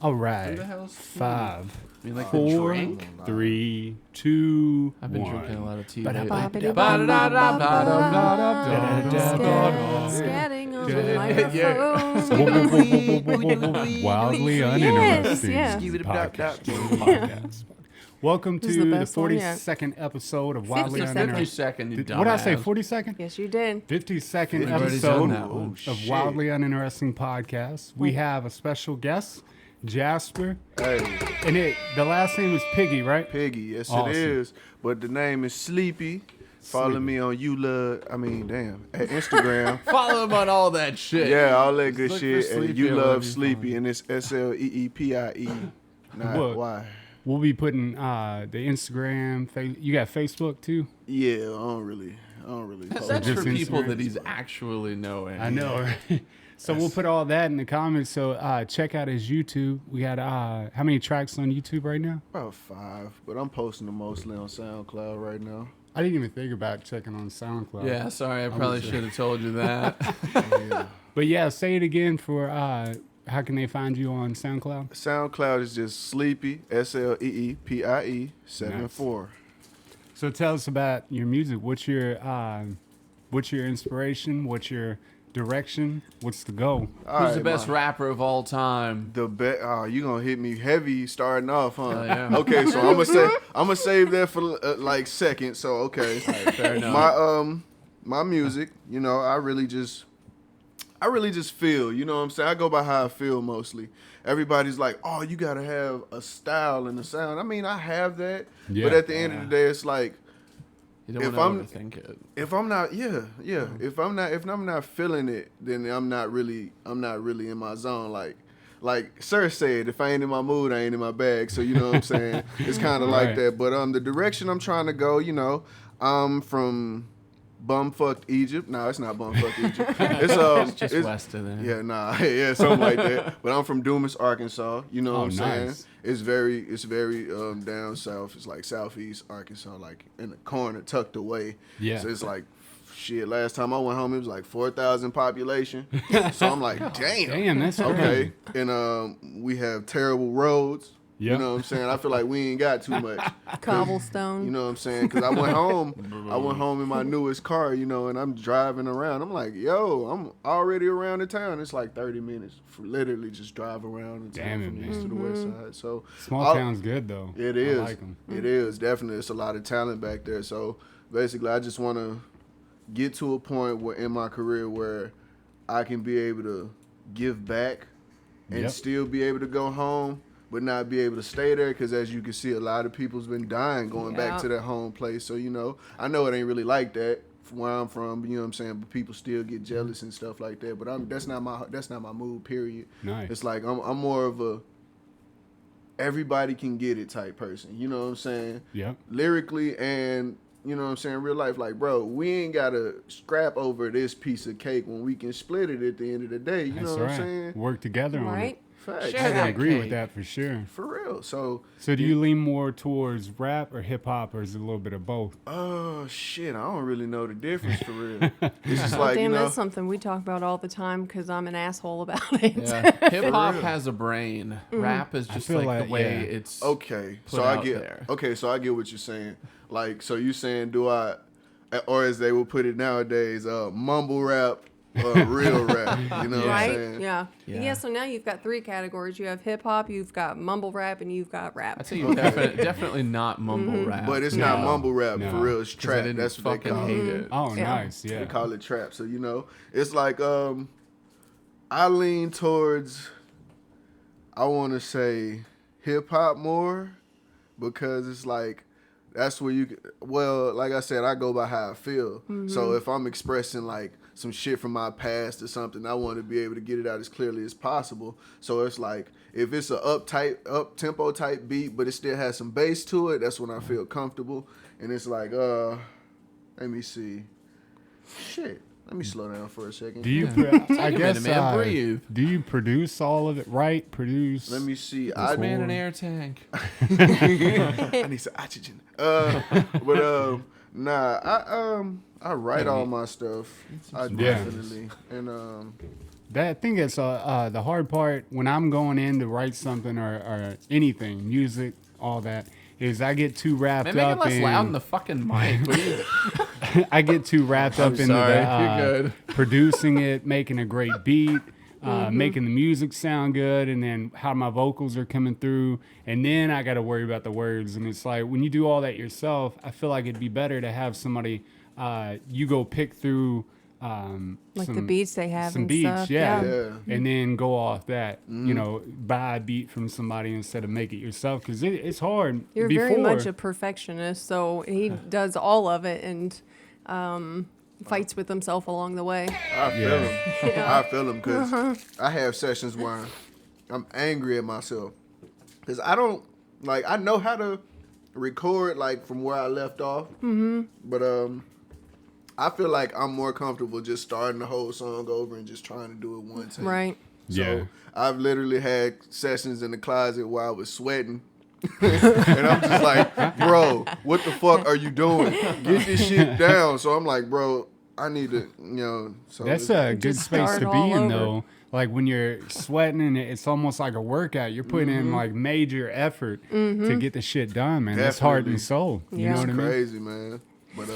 All right. Who the hell's 5, I mean, like 4, the drink? 3, 2, I've been 1. drinking a lot of tea Ba-da-ba, lately. Scatting on the microphone. Wildly Uninteresting Yes, Podcast. Welcome This is to the the best one yet. 42nd episode of Wildly 52nd. 50 Uninteresting. second, you What did I say, dumbass. 42nd? Yes, you did. 52nd We've already episode done that one. of Wildly Uninteresting Podcast. We have a special guest, Jasper. Hey, And the last name is Piggee, right? Piggee, yes Awesome. it is. But the name is Sleepie. Follow me on at Instagram. Follow him on all that shit. Yeah, all that good Look shit. for And Sleepie you or love whatever you Sleepie, find. and it's SLEEPIE. Not Look. why. We'll be putting the Instagram. You got Facebook too? Yeah, I don't really. Post. That's just for people Instagram. that he's actually knowing. I know, right? So we'll put all that in the comments. So check out his YouTube. We got how many tracks on YouTube right now? About 5, but I'm posting them mostly on SoundCloud right now. I didn't even think about checking on SoundCloud. Yeah, sorry, I probably should have told you that. Yeah. But yeah, say it again for how can they find you on SoundCloud? SoundCloud is just Sleepie, SLEEPIE 74. So tell us about your music. What's your inspiration? What's your direction? What's the goal? Who's the best rapper of all time? The bet. Oh, you gonna hit me heavy starting off, huh? Yeah. Okay, so I'm gonna save that for like second. So okay, Fair enough. my music, you know, I really just feel. You know what I'm saying? I go by how I feel mostly. Everybody's like, oh, you gotta have a style and a sound. I mean, I have that, Yeah. but at the end of the day, it's like You don't if want to overthink it. if I'm not, if I'm not feeling it, then I'm not really in my zone. Like Sir said, if I ain't in my mood, I ain't in my bag. So you know what I'm saying? It's kind of Right. like that. But the direction I'm trying to go, you know, I'm from bumfucked Egypt. No, it's not bumfucked Egypt. It's just west of there. Yeah, nah, yeah, something like that. But I'm from Dumas, Arkansas. You know what Oh, I'm saying? nice. It's very down south. It's like southeast Arkansas, like in the corner, tucked away. Yeah. So it's like, shit. Last time I went home, it was like 4,000 population. So I'm like, damn. Damn, that's Okay. And we have terrible roads. Yep. You know what I'm saying? I feel like we ain't got too much. Cobblestone. You know what I'm saying? Because I went home in my newest car, you know, and I'm driving around. I'm like, yo, I'm already around the town. It's like 30 minutes for literally just drive around the town Damn it, from the man. east to the west side. So Small town's good though. it is. I like 'em. It is definitely. It's a lot of talent back there. So basically, I just want to get to a point where in my career where I can be able to give back and Yep. still be able to go home, but not be able to stay there. Because as you can see, a lot of people's been dying going back to their home place. So you know, I know it ain't really like that from where I'm from. You know what I'm saying? But people still get jealous and stuff like that. But that's not my mood. Period. Nice. It's like I'm more of a everybody can get it type person. You know what I'm saying? Yep. Lyrically and, you know what I'm saying, real life. Like, bro, we ain't got to scrap over this piece of cake when we can split it at the end of the day. You That's know what right. I'm saying? Work together on Right? it. Facts. Share I that agree with cake. that for sure. For real. So, So do you lean more towards rap or hip hop, or is it a little bit of both? oh, shit, I don't really know the difference for real. It's just like, Damn, you know. that's something we talk about all the time because I'm an asshole about it. Yeah. Hip hop has a brain. Rap is just feel like like, the way yeah. it's. Okay, put so I out get there. so I get what you're saying. Like, so you saying, do I, or as they will put it nowadays, mumble rap, real rap. You know what I'm Right? saying? Yeah. Yeah. Yeah. So now you've got 3 categories. You have hip hop, you've got mumble rap, and you've got rap. I'd say you definitely not mumble rap. But it's not No, mumble rap no. for real. It's 'Cause I trap. didn't That's what they fucking call hate it. it. Oh, Yeah. nice. They Yeah. call it trap. So you know, it's like I lean towards, I want to say hip hop more because it's like that's where you. Well, like I said, I go by how I feel. So if I'm expressing like some shit from my past or something, I want to be able to get it out as clearly as possible. So it's like if it's a up tempo type beat, but it still has some bass to it, that's when I feel comfortable. And it's like, let me see. Shit. Let me slow down for a second. Do you? Take I a guess. minute, man. Breathe. Do you produce all of it? Right? Produce. Let me see. This Man, whole- an air tank. I need some oxygen. Nah, I write all my stuff. I definitely and I think it's the hard part when I'm going in to write something or anything, music, all that, is I get too wrapped Man, make up it less in loud in the fucking mic. What are you- I get too wrapped up into sorry. the You're good. producing it, making a great beat, making the music sound good, and then how my vocals are coming through, and then I got to worry about the words. And it's like when you do all that yourself, I feel like it'd be better to have somebody you go pick through. Like the beats they have some and beats, stuff. Yeah. and then go off that. You know, buy a beat from somebody instead of make it yourself, because it's hard. You're before. very much a perfectionist, so he does all of it and fights with himself along the way. I feel him. I feel him because I have sessions where I'm angry at myself because I don't like. I know how to record like from where I left off, but I feel like I'm more comfortable just starting the whole song over and just trying to do it one time. Right. So Yeah. I've literally had sessions in the closet where I was sweating. And I'm just like, bro, what the fuck are you doing? Get this shit down. So I'm like, bro, I need to, So That's it's- a good Just space start to be all in, over. though. Like when you're sweating and it's almost like a workout. You're putting in like major effort to get the shit done, man. That's heart Definitely. and soul. You Yeah. know what I mean? crazy, man. But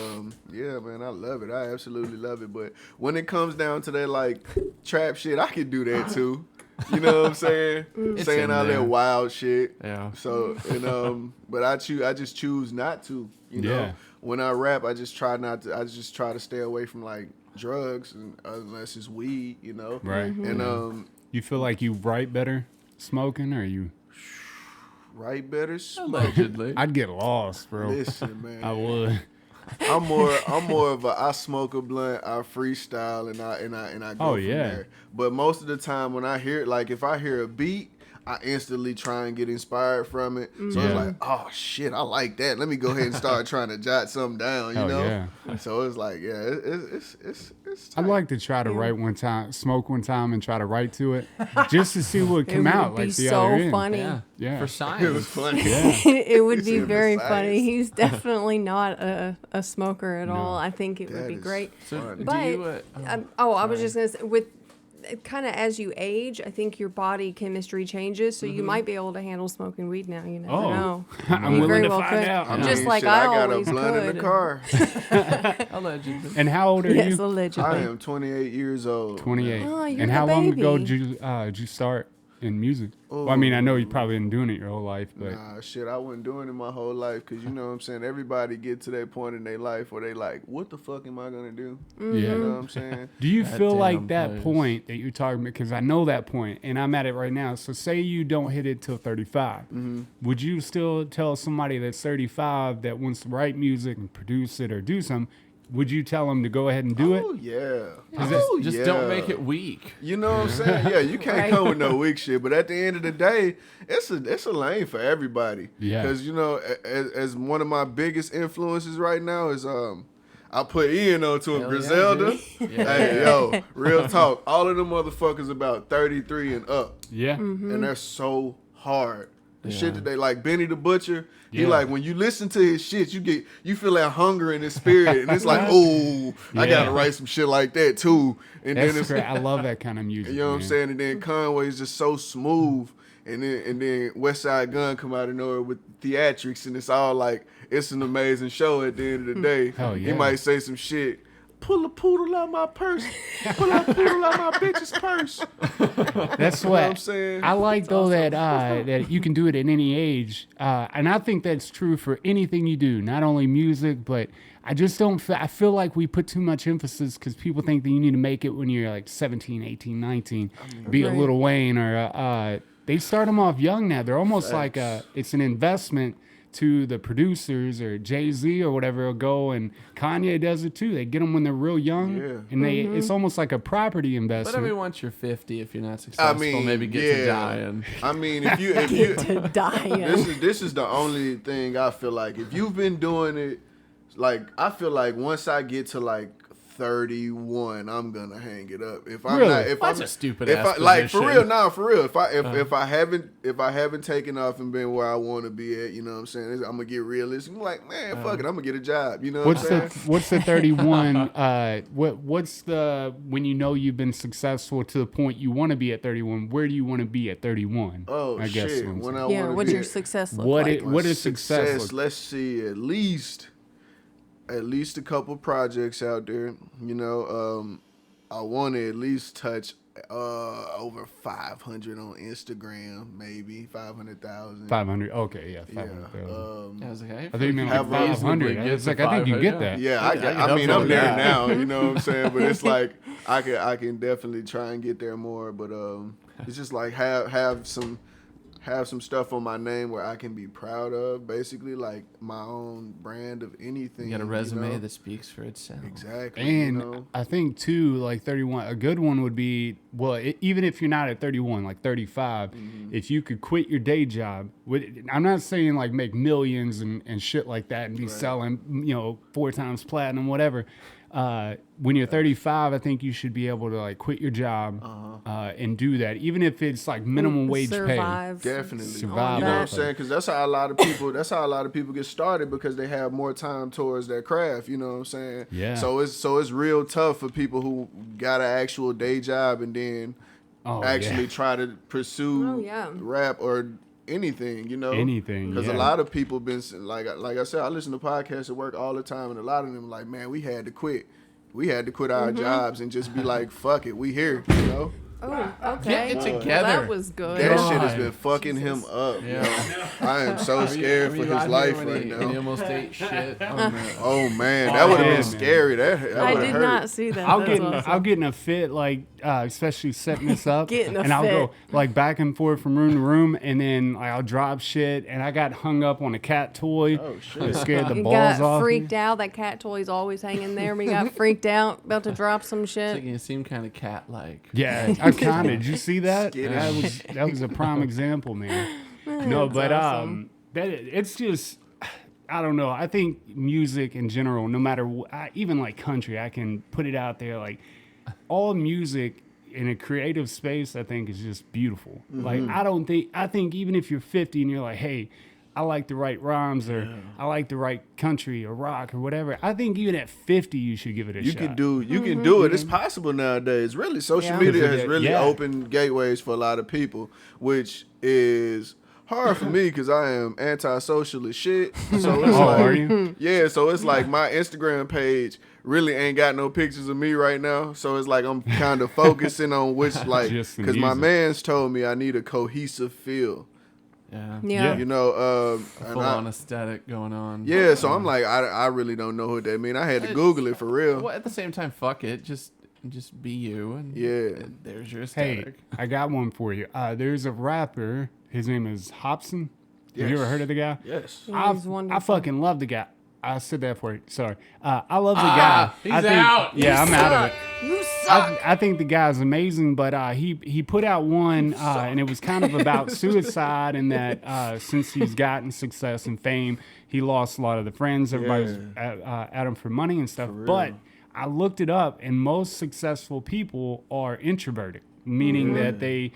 yeah, man, I love it. I absolutely love it. But when it comes down to that like trap shit, I can do that too. You know what I'm saying? It's Saying in all there. that wild shit. Yeah. So but I just choose not to. You know, Yeah. when I rap, I just try not to. I just try to stay away from like drugs and unless it's weed. You know, Right. And You feel like you write better smoking, or you? write better. Smoke. Allegedly. I'd get lost, bro. Listen, man. I would. I'm more of a I smoke a blunt, I freestyle, and I go Oh, from yeah. there. But most of the time when I hear like if I hear a beat, I instantly try and get inspired from it. So Yeah. it's like, oh shit, I like that. Let me go ahead and start trying to jot something down, you Oh, know? yeah. So it's like, yeah, it's I'd tight. like to try to write one time, smoke one time, and try to write to it, just to see what would It come would out be like the so other end. funny. Yeah. Yeah. For It was science. funny. Yeah. It would be Super very science. funny. He's definitely not a smoker at all. I think it would That be is great. So funny. do But you, I was just gonna say, with kind of as you age, I think your body chemistry changes, so you might be able to handle smoking weed now. You never Oh. know. I'm You willing very to well find could. out. I Just mean, like shit, I got always a blunt in could. the car. allegedly. And how old are Yes, you? allegedly. I am 28 years old. 28. Oh, you're And the how long ago baby. did you start in music? Well, I mean, I know you've probably been doing it your whole life, but Nah, shit, I wasn't doing it my whole life because you know what I'm saying. Everybody get to that point in their life where they like, what the fuck am I gonna do? yeah. You know what I'm saying? Do you That feel like damn that place. point that you're talking about? Because I know that point, and I'm at it right now. So say you don't hit it till 35. Would you still tell somebody that's 35 that wants to write music and produce it or do something? Would you tell them to go ahead and do Oh it? yeah. Just yeah. don't make it weak. You know what I'm saying? Yeah, you can't Right. come with no weak shit. But at the end of the day, it's a lane for everybody. Yeah. Because you know, as one of my biggest influences right now is I put Ian onto a Hell yeah, Griselda. dude. Yeah. Hey yo, real talk. All of them motherfuckers about 33 and up. Yeah. And they're so hard. The Yeah. shit that they like, Benny the Butcher. He Yeah. like when you listen to his shit, you feel that hunger in his spirit, and it's like, oh, I Yeah. gotta write some shit like that too. And then That's it's great. I love that kind of music. you know what I'm man. saying, and then Conway's just so smooth, and then West Side Gun come out of nowhere with theatrics, and it's all like it's an amazing show. At the end of the day, Hell he yeah. might say some shit. Pull a poodle out my purse. Pull a poodle out my bitch's purse. That's You know what what I'm saying? I like, though, that you can do it at any age, and I think that's true for anything you do, not only music, but I just don't. I feel like we put too much emphasis because people think that you need to make it when you're like 17, 18, 19, be a Right. Lil Wayne or they start them off young now. They're almost like it's an investment to the producers, or Jay-Z or whatever will go, and Kanye does it too. They get them when they're real young, Yeah. and it's almost like a property But investment. I mean, once you're 50, if you're not successful, maybe get to yeah. dying. I mean, if you To die. this is the only thing I feel like if you've been doing it, like I feel like once I get to like 31, I'm gonna hang it up. If I'm Really? not, if That's I'm a stupid if ass I, like for position. real, nah, for real. If I haven't taken off and been where I want to be at, you know what I'm saying? I'm gonna get realistic. I'm like, man, fuck it, I'm gonna get a job. You know what I'm saying? What's the 31? What's the when you know you've been successful to the point you want to be at 31? Where do you want to be at 31? Oh I guess shit! what I'm When saying. I Yeah, want to what's be your at- success look What like? what is success? Look- Let's see, at least a couple projects out there. You know, I want to at least touch over 500 on Instagram, maybe 500,000. 500. Okay, yeah, Yeah. 500,000. I was like, hey, I think you meant like have a- 500. I was like, I think you get that. Yeah, I I mean, definitely I'm there that. now. You know what I'm saying? But it's like I can definitely try and get there more. But it's just like have some stuff on my name where I can be proud of. Basically, like my own brand of anything. You got a resume know? that speaks for itself. Exactly. And you know? I think too, like 31, a good one would be, well, even if you're not at 31, like 35, if you could quit your day job, I'm not saying like make millions and shit like that and be selling, 4 times platinum, whatever. When you're 35, I think you should be able to like quit your job and do that, even if it's like minimum wage pay. Survive. Definitely. Survive You know what I'm that. saying? Because that's how a lot of people get started because they have more time towards their craft. You know what I'm saying? Yeah. So it's real tough for people who got an actual day job and then actually try to pursue rap or anything. You know, Anything, Because yeah. a lot of people been like I said, I listen to podcasts at work all the time, and a lot of them like, man, we had to quit. We had to quit our jobs and just be like, fuck it, we here. You know. Oh, okay. Get it Well, together. that was good. That God. shit has been fucking him up. Yeah. Yo. I am so scared for his life right He now. almost ate shit. Oh man, that would have yeah, been man. scary. That I would did have hurt. not see that. I'll That's get awesome. I'll get in a fit, like especially setting this up, Get in a and I'll fit. go like back and forth from room to room, and then like, I'll drop shit, and I got hung up on a cat toy. Oh, shit. It scared the You balls got off. freaked out. That cat toy's always hanging there. We got freaked out, about to drop some It's like shit. you seem kind of cat-like. Yeah, I kind of. Did you see that? Skittish. That was a prime example, man. No, but awesome. that it's just. I don't know. I think music in general, no matter even like country, I can put it out there. Like all music in a creative space, I think is just beautiful. Like I think even if you're 50 and you're like, hey, I like to write rhymes or I like to write country or rock or whatever. I think even at 50, you should give it a You shot. can do it. It's possible nowadays. Really, social Yeah. media has Yeah. really Yeah. opened gateways for a lot of people, which is hard for me because I am antisocial as shit. So it's like, are you? yeah. So it's like my Instagram page really ain't got no pictures of me right now. So it's like I'm kind of focusing on which like Just the because my music. man's told me I need a cohesive feel. Yeah. Yeah. You know, and Full-on aesthetic going on. yeah. So I'm like, I really don't know what that mean. I had to Google it for real. Well, at the same time, fuck it. Just be you. And Yeah. there's your Hey, aesthetic. I got one for you. There's a rapper. His name is Hobson. Have you Yes. ever heard of the guy? Yes. Yeah, he's I wonderful. fucking love the guy. I said that for you. Sorry. I love the guy. he's I think, out. Yeah, I'm out of it. You suck. I think the guy's amazing, but he put out one, and it was kind of about suicide, and that since he's gotten success and fame, he lost a lot of the friends. Everybody's at him for money and stuff. But I looked it up, and most successful people are introverted, meaning that they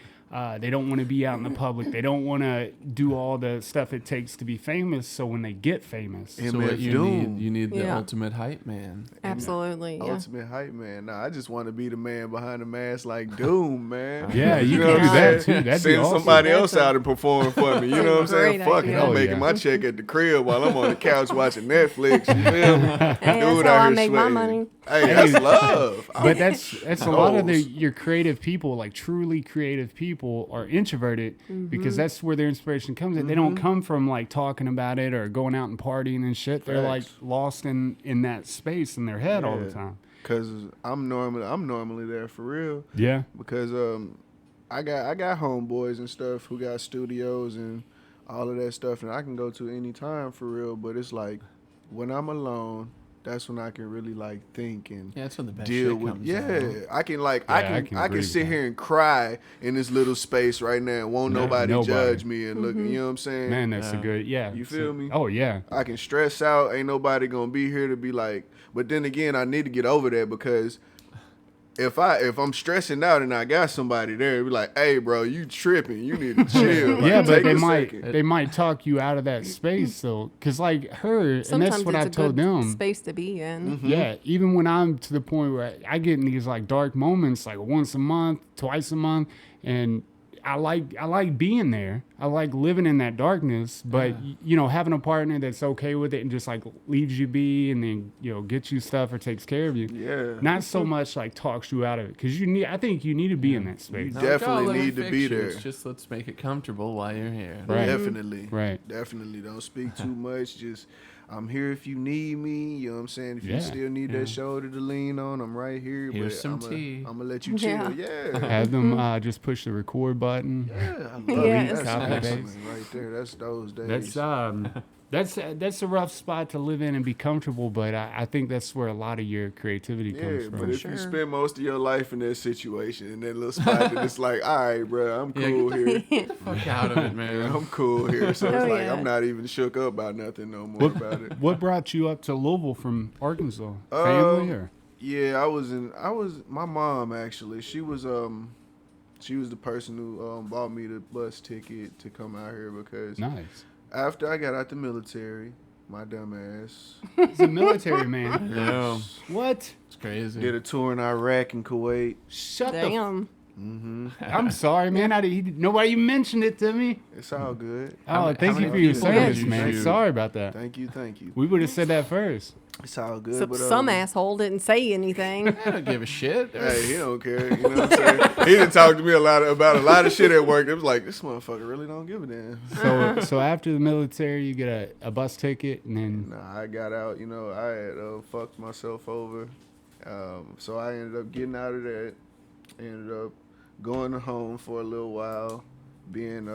don't want to be out in the public. They don't want to do all the stuff it takes to be famous. So when they get famous, So what you Doom. need the Yeah. ultimate hype man. Absolutely. Yeah. Ultimate hype man. Nah, I just want to be the man behind the mask like Doom, man. yeah, you know can what do I'm that saying? too. That'd be Send awesome. somebody That's else a- out and perform for me. You know what I'm saying? Great Fuck it. idea. I'm Oh, making yeah. my check at the crib while I'm on the couch watching Netflix. You feel me? Hey, Dude that's how out I here make my sweating. money. Hey, that's love. But that's a lot of Goals. your creative people, like truly creative people, are introverted because that's where their inspiration comes in. They don't come from like talking about it or going out and partying and shit. They're like Facts. lost in that space in their head all the Yeah. time. Cause I'm normally there for real. Yeah. Because I got homeboys and stuff who got studios and all of that stuff, and I can go to any time for real. But it's like when I'm alone that's when I can really like think and Yeah, that's when the best deal shit with. comes Yeah, out. I can like Yeah, I I can can I agree can with sit that. here and cry in this little space right now and won't nobody judge me and look. You know what I'm saying? Man, that's a good, You feel me? Oh, yeah. I can stress out. Ain't nobody gonna be here to be like. But then again, I need to get over that because if I'm stressing out and I got somebody there, be like, "Hey, bro, you tripping? You need to chill." Like, Yeah, but take they a might second. they might talk you out of that space though, because like her, and Sometimes that's what it's I a told good them. space to be in. Yeah, even when I'm to the point where I get in these like dark moments, like once a month, twice a month, and I like being there. I like living in that darkness, but you know, having a partner that's okay with it and just like leaves you be, and then you know gets you stuff or takes care of you. Yeah. Not so much like talks you out of it, because I think you need to be in that space. You definitely let me need to fix be you. there. It's just let's make it comfortable while you're here. Right. Definitely. Right. Definitely. Don't speak too much. Just, I'm here if you need me. You know what I'm saying? If Yeah. you still need that shoulder to lean on, I'm right here. Here's but some I'm tea. I'm going to let you chill. Yeah. Yeah. Have them just push the record button. Yeah, I love Yes. it. That's Copy excellent paste. right there. That's those days. That's a rough spot to live in and be comfortable, but I think that's where a lot of your creativity comes Yeah, from. but if Sure. you spend most of your life in that situation, in that little spot, then it's like, all right, bro, I'm cool here. Get the fuck out of it, man. I'm cool here. So it's Oh, like, yeah. I'm not even shook up by nothing no more about it. What brought you up to Louisville from Arkansas? Family or? Yeah, my mom actually. She was the person who bought me the bus ticket to come out here because Nice. after I got out the military, my dumb ass He's a military man. Yeah, What? it's crazy. did a tour in Iraq and Kuwait. Shut Damn. I'm sorry, man. Nobody even mentioned it to me. It's all good. Oh, thank how you many for your people service, did you man. shoot? Sorry about that. Thank you. We would have said that first. It's all good. So, but, some asshole didn't say anything. I don't give a shit. Hey, he don't care. You know what I'm saying? He didn't talk to me about a lot of shit at work. It was like, this motherfucker really don't give a damn. So after the military, you get a bus ticket, and then Nah, I got out. You know, I had fucked myself over. So I ended up getting out of that. Ended up going home for a little while, being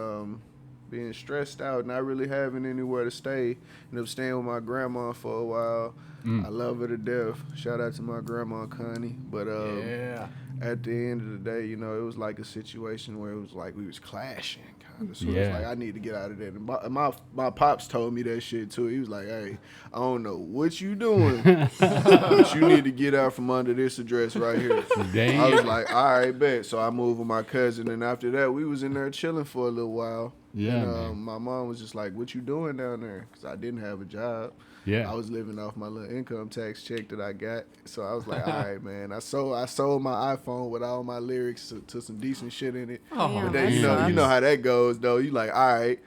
stressed out, not really having anywhere to stay. Ended up staying with my grandma for a while. I love her to death. Shout out to my grandma Connie. But Yeah. at the end of the day, you know, it was like a situation where it was like we was clashing, kind of. So it was Yeah. like I need to get out of that. And my pops told me that shit too. He was like, "Hey, I don't know what you doing, but you need to get out from under this address right here." Damn. I was like, "All right, bet." So I moved with my cousin, and after that, we was in there chilling for a little while. Yeah, And, man. my mom was just like, "What you doing down there?" Because I didn't have a job. Yeah. I was living off my little income tax check that I got. So I was like, all right, man. I sold my iPhone with all my lyrics to some decent shit in it. Oh, Damn, But then that you sucks. know how that goes though. You like, all right,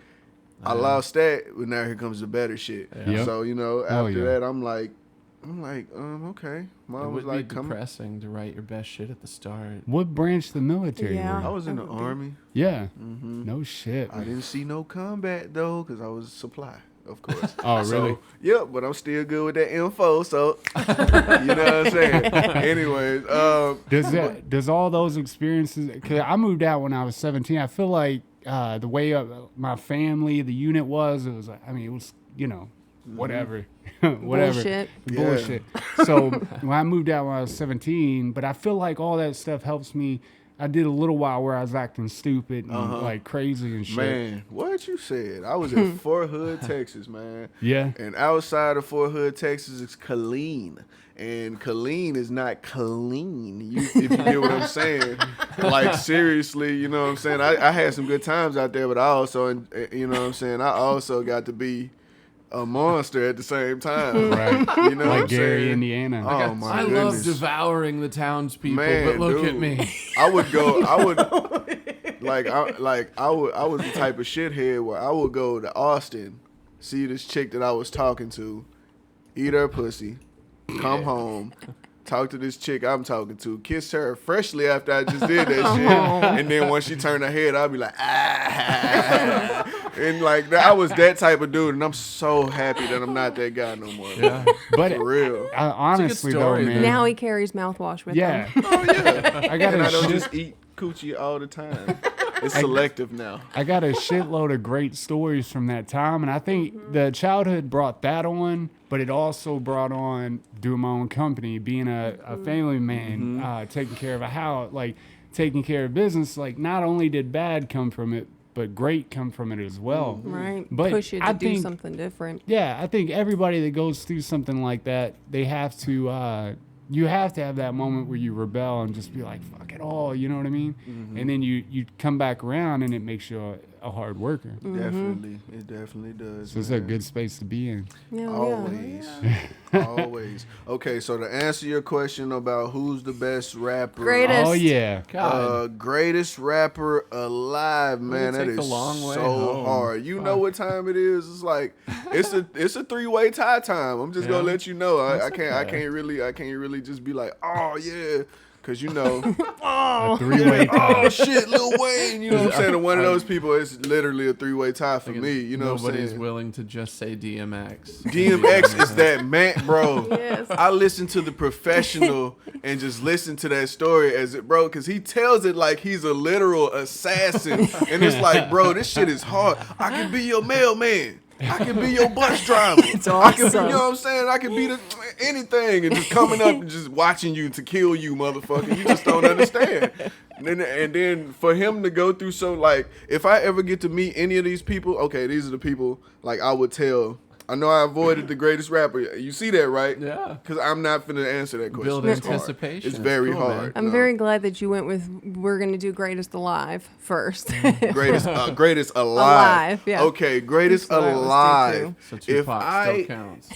I lost that, but now here comes the better shit. Yep. So, you know, Oh, after yeah. that I'm like, okay. Mom It was would like, be come. depressing to write your best shit at the start. What branch of the military? Yeah. were I you? was in the That would be- Army. Yeah. hmm No shit. I didn't see no combat though, because I was supply, of course. Oh, So, really? yep, but I'm still good with that info, so you know what I'm saying. Anyways, Does all those experiences? Because I moved out when I was 17. I feel like the way my family, the unit was, it was like, I mean, it was, you know, whatever, whatever. Bullshit. Yeah. Bullshit. So when I moved out when I was 17, but I feel like all that stuff helps me. I did a little while where I was acting stupid and like crazy and shit. man, what you said? I was in Fort Hood, Texas, man. Yeah. And outside of Fort Hood, Texas, is Killeen. And Killeen is not clean. If you get what I'm saying. Like, seriously, you know what I'm saying? I had some good times out there, but I also, you know what I'm saying? I also got to be a monster at the same time. Right. You know what Like I'm Gary, saying? Indiana. Oh, my I goodness. love devouring the townspeople, Man, but look at dude. me. I was the type of shithead where I would go to Austin, see this chick that I was talking to, eat her pussy, come home, talk to this chick I'm talking to, kiss her freshly after I just did that shit, and then once she turned her head, I'd be like, ah. And like I was that type of dude, and I'm so happy that I'm not that guy no more. Yeah. But For real. honestly, though, story, man. Now he carries mouthwash with yeah. him. Oh yeah. I got And I to don't shit. just eat coochie all the time. It's selective now. I got a shitload of great stories from that time, and I think the childhood brought that on, but it also brought on doing my own company, being a family man, taking care of a house, like taking care of business. Like, not only did bad come from it, but great come from it as well. Right. But Push you to I do think- something different. Yeah, I think everybody that goes through something like that, they have to, you have to have that moment where you rebel and just be like, fuck it all, you know what I mean? And then you come back around and it makes you a hard worker. Definitely. It definitely does. So it's a good space to be in. Yeah, Always. Always. Okay, so to answer your question about who's the best rapper. Greatest. Oh, yeah. Greatest rapper alive, man. That take the is long way so home. hard. You know what time it is? It's like it's a 3-way tie time. I'm just gonna let you know. I can't really just be like, oh yeah. Cause you know, A 3-way tie. oh shit, Lil Wayne. You know what I'm saying? And one of those people, it's literally a 3-way tie for me. You know what I'm Nobody's saying? willing to just say DMX. DMX is that man, bro. Yes. I listen to The Professional and just listen to that story as it, bro, because he tells it like he's a literal assassin. And it's like, bro, this shit is hard. I can be your mailman. I can be your bus driver. It's I can be, awesome. you know what I'm saying? I can be anything and just coming up and just watching you to kill you, motherfucker. You just don't understand. And then for him to go through so, like, if I ever get to meet any of these people, okay, these are the people, like, I would tell. I know I avoided the greatest rapper. You see that, right? Yeah. Because I'm not finna answer that question. Build It's hard. anticipation. It's It's very cool, man. hard. I'm No. very glad that you went with we're going to do Greatest Alive first. greatest alive. Alive, yeah. Okay, greatest That's what I was alive. So If Tupac I still counts.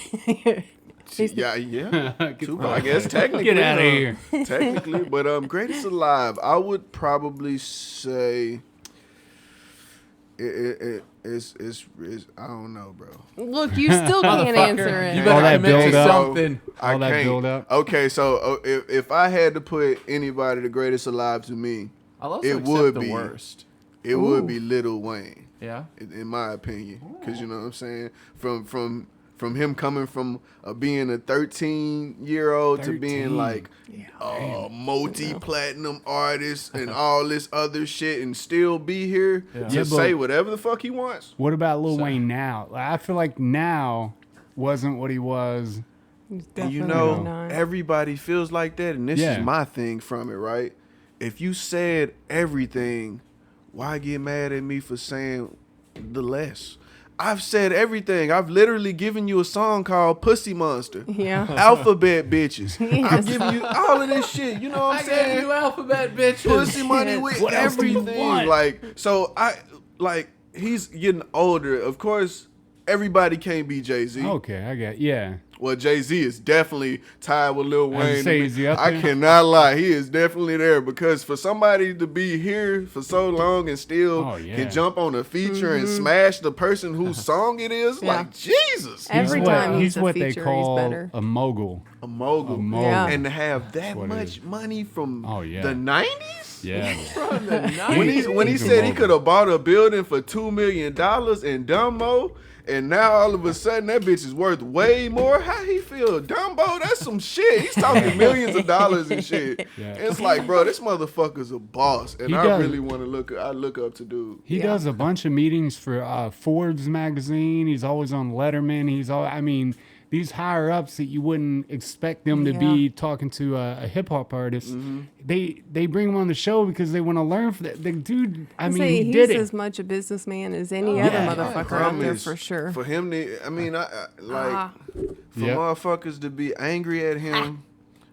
yeah. Get Tupac, I guess technically. Get outta here. Technically, but greatest alive, I would probably say it's I don't know, bro. Look, you still can't answer it. You All better that commit to build up. something. I All that can't. build up. Okay, so if I had to put anybody the greatest alive to me, I'll also It accept would the be. worst. it would be Lil Wayne. Yeah. In my opinion, because you know what I'm saying, from him coming from being a 13-year-old to being 13. like a multi-platinum artist and all this other shit and still be here to Yeah, but- say whatever the fuck he wants. What about Lil Wayne now? Like, I feel like now wasn't what he was. He's And you definitely know, not. everybody feels like that, and this Yeah. is my thing from it, right? If you said everything, why get mad at me for saying the less? I've said everything. I've literally given you a song called Pussy Monster. Yeah. Alphabet bitches. Yes. I've given you all of this shit. You know what I'm saying? alphabet bitches. Pussy money with What else do you everything. want? Like, so he's getting older. Of course, everybody can't be Jay-Z. Okay, I got yeah. Well, Jay-Z is definitely tied with Lil was Wayne. say, is he up I there? cannot lie. He is definitely there because for somebody to be here for so long and still Oh, yeah. can jump on a feature and smash the person whose song it is, Yeah. like, Jesus. Every He's time what, he's a what feature, they he's call better. a mogul. A mogul. A mogul. Yeah. And to have that what it much is. money from Oh, yeah. the 90s? Yeah. From the When he He's a said he mogul. could have bought a building for $2 million in Dumbo, and now all of a sudden that bitch is worth way more. How he feel? Dumbo, that's some shit. He's talking millions of dollars and shit. Yeah. It's like, bro, this motherfucker's a boss, and He I does. really want to look up to dude. He Yeah. does a bunch of meetings for Forbes magazine. He's always on Letterman. I mean, these higher ups that you wouldn't expect them to be talking to a hip hop artist, they bring him on the show because they want to learn from that. The dude, I mean, he he's did it. as much a businessman as any other yeah. motherfucker out there Promise. for sure. For him to, I mean, I like Ah. for Yep. motherfuckers to be angry at him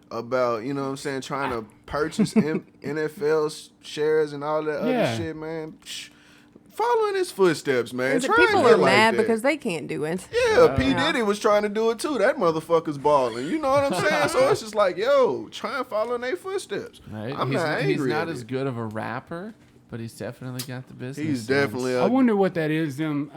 about, you know what I'm saying, trying to purchase NFL shares and all that Yeah. other shit, man. Follow in his footsteps, man. Is it Try and people get are like mad that. because they can't do it. Yeah, P. Yeah. Diddy was trying to do it too. That motherfucker's balling. You know what I'm saying? So it's just like, yo, try and follow in their footsteps. Right? I'm he's not not, angry he's not at as it. good of a rapper, but he's definitely got the business. He's sense. definitely I a wonder what that is, them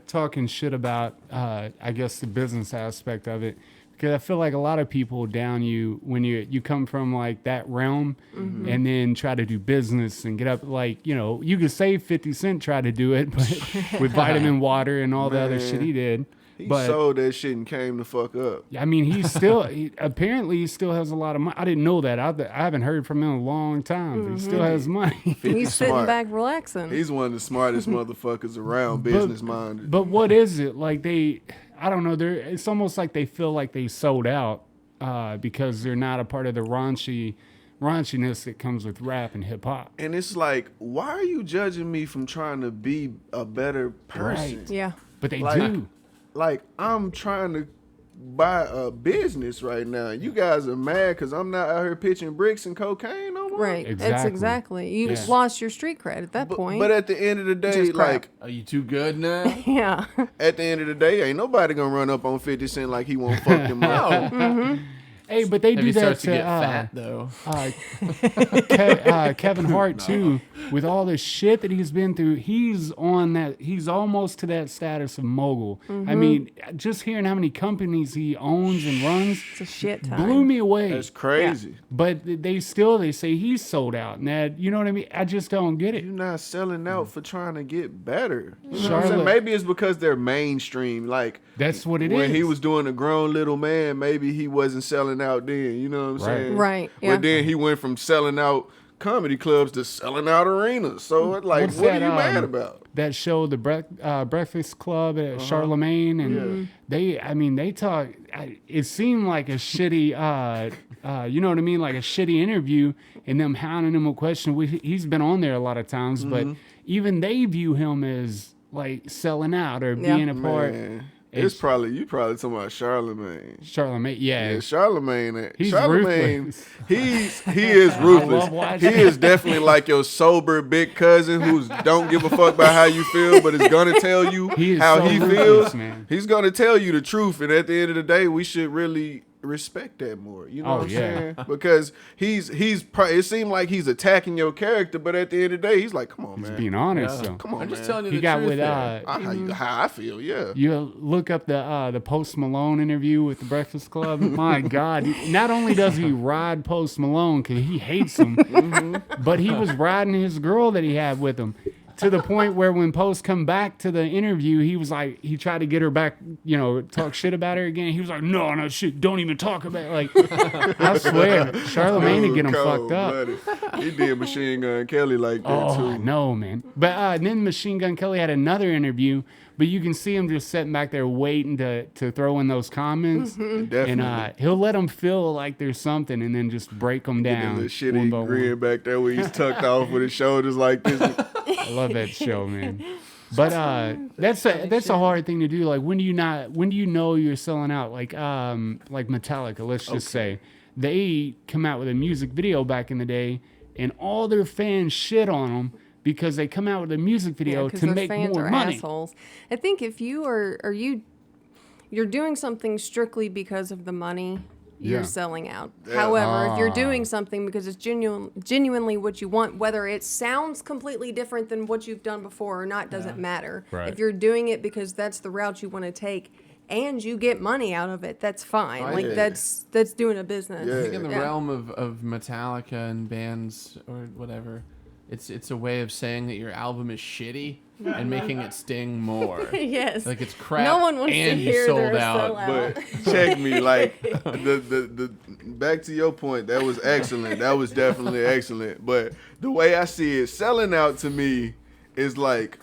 talking shit about, I guess, the business aspect of it. Because I feel like a lot of people down you when you come from like that realm and then try to do business and get up like, you know, you could say 50 Cent tried to do it, but with vitamin water and all the other shit he did. He But sold that shit and came the fuck up. I mean, apparently he still has a lot of money. I didn't know that. I haven't heard from him in a long time. But he still has money. He's sitting smart. back relaxing. He's one of the smartest motherfuckers around, business minded. But what is it like? I don't know. It's almost like they feel like they sold out because they're not a part of the raunchiness that comes with rap and hip hop. And it's like, why are you judging me from trying to be a better person? Right. Yeah. But they Like- do. Like, I'm trying to buy a business right now. You guys are mad because I'm not out here pitching bricks and cocaine no more. Right. Exactly. It's exactly. You've Yeah. lost your street cred at that point. But at the end of the day, Just crap. like, Are you too good now? yeah. at the end of the day, ain't nobody gonna run up on 50 Cent like he won't fuck them up. Hey, but they If do he that starts to to get fat, though. Kevin Hart too. With all the shit that he's been through, he's almost to that status of mogul. I mean, just hearing how many companies he owns and runs It's a shit time. blew me away. That's crazy. But they say he's sold out, and that, you know what I mean? I just don't get it. You're not selling out for trying to get better. You know what I'm Charlotte- saying? Maybe it's because they're mainstream. Like, That's what it is. when he was doing a grown little man, maybe he wasn't selling out then. You know what I'm saying? Right, yeah. But then he went from selling out comedy clubs to selling out arenas. So it's like, What's what that, are you mad about? that show, the Breakfast Club at Charlemagne, and they talk. It seemed like a shitty, you know what I mean, like a shitty interview, and them hounding him with questions. He's been on there a lot of times, but even they view him as like selling out or being a part. Man, It's- you probably talking about Charlemagne. Charlemagne, Yeah, Charlemagne. He's Charlemagne. ruthless. He is ruthless. love watching He is definitely like your sober big cousin who's don't give a fuck about how you feel, but is gonna tell you He is how so he ruthless, feels. man. He's gonna tell you the truth, and at the end of the day, we should really respect that more. You know what I'm saying? Because it seemed like he's attacking your character, but at the end of the day, he's like, come on, man. being honest. So. Come on, I'm just man. telling you He the got truth with there. How I feel, yeah. You look up the Post Malone interview with the Breakfast Club. My God! Not only does he ride Post Malone because he hates him, but he was riding his girl that he had with him, to the point where when Post come back to the interview, he was like, he tried to get her back, talk shit about her again. He was like, no, shit, don't even talk about it. Like, I swear, Charlemagne to get him fucked up. Blooded. He did Machine Gun Kelly like that Oh, too. I know, man. But then Machine Gun Kelly had another interview, but you can see him just sitting back there waiting to throw in those comments. Definitely. And he'll let them feel like there's something and then just break them That down. little one shitty by one. grin back there where he's tucked off with his shoulders like this. I love that show, man. But that's a hard thing to do. Like, when do you know you're selling out? Like Metallica, let's just say. They come out with a music video back in the day, and all their fans shit on them because they come out with a music video 'cause to their make fans more are money. assholes. I think if you you're doing something strictly because of the money, you're Yeah. selling out. Yeah. However, if you're doing something because it's genuinely what you want, whether it sounds completely different than what you've done before or not, doesn't matter. Right. If you're doing it because that's the route you want to take and you get money out of it, that's fine. Oh, Like yeah. that's doing a business. Yeah. I think in the Yeah. realm of Metallica and bands or whatever, it's a way of saying that your album is shitty and making it sting more. Yes. Like it's crap. No one wants and to you hear sold they're a out. sellout. But check me, like the back to your point, that was excellent. That was definitely excellent. But the way I see it, selling out to me is like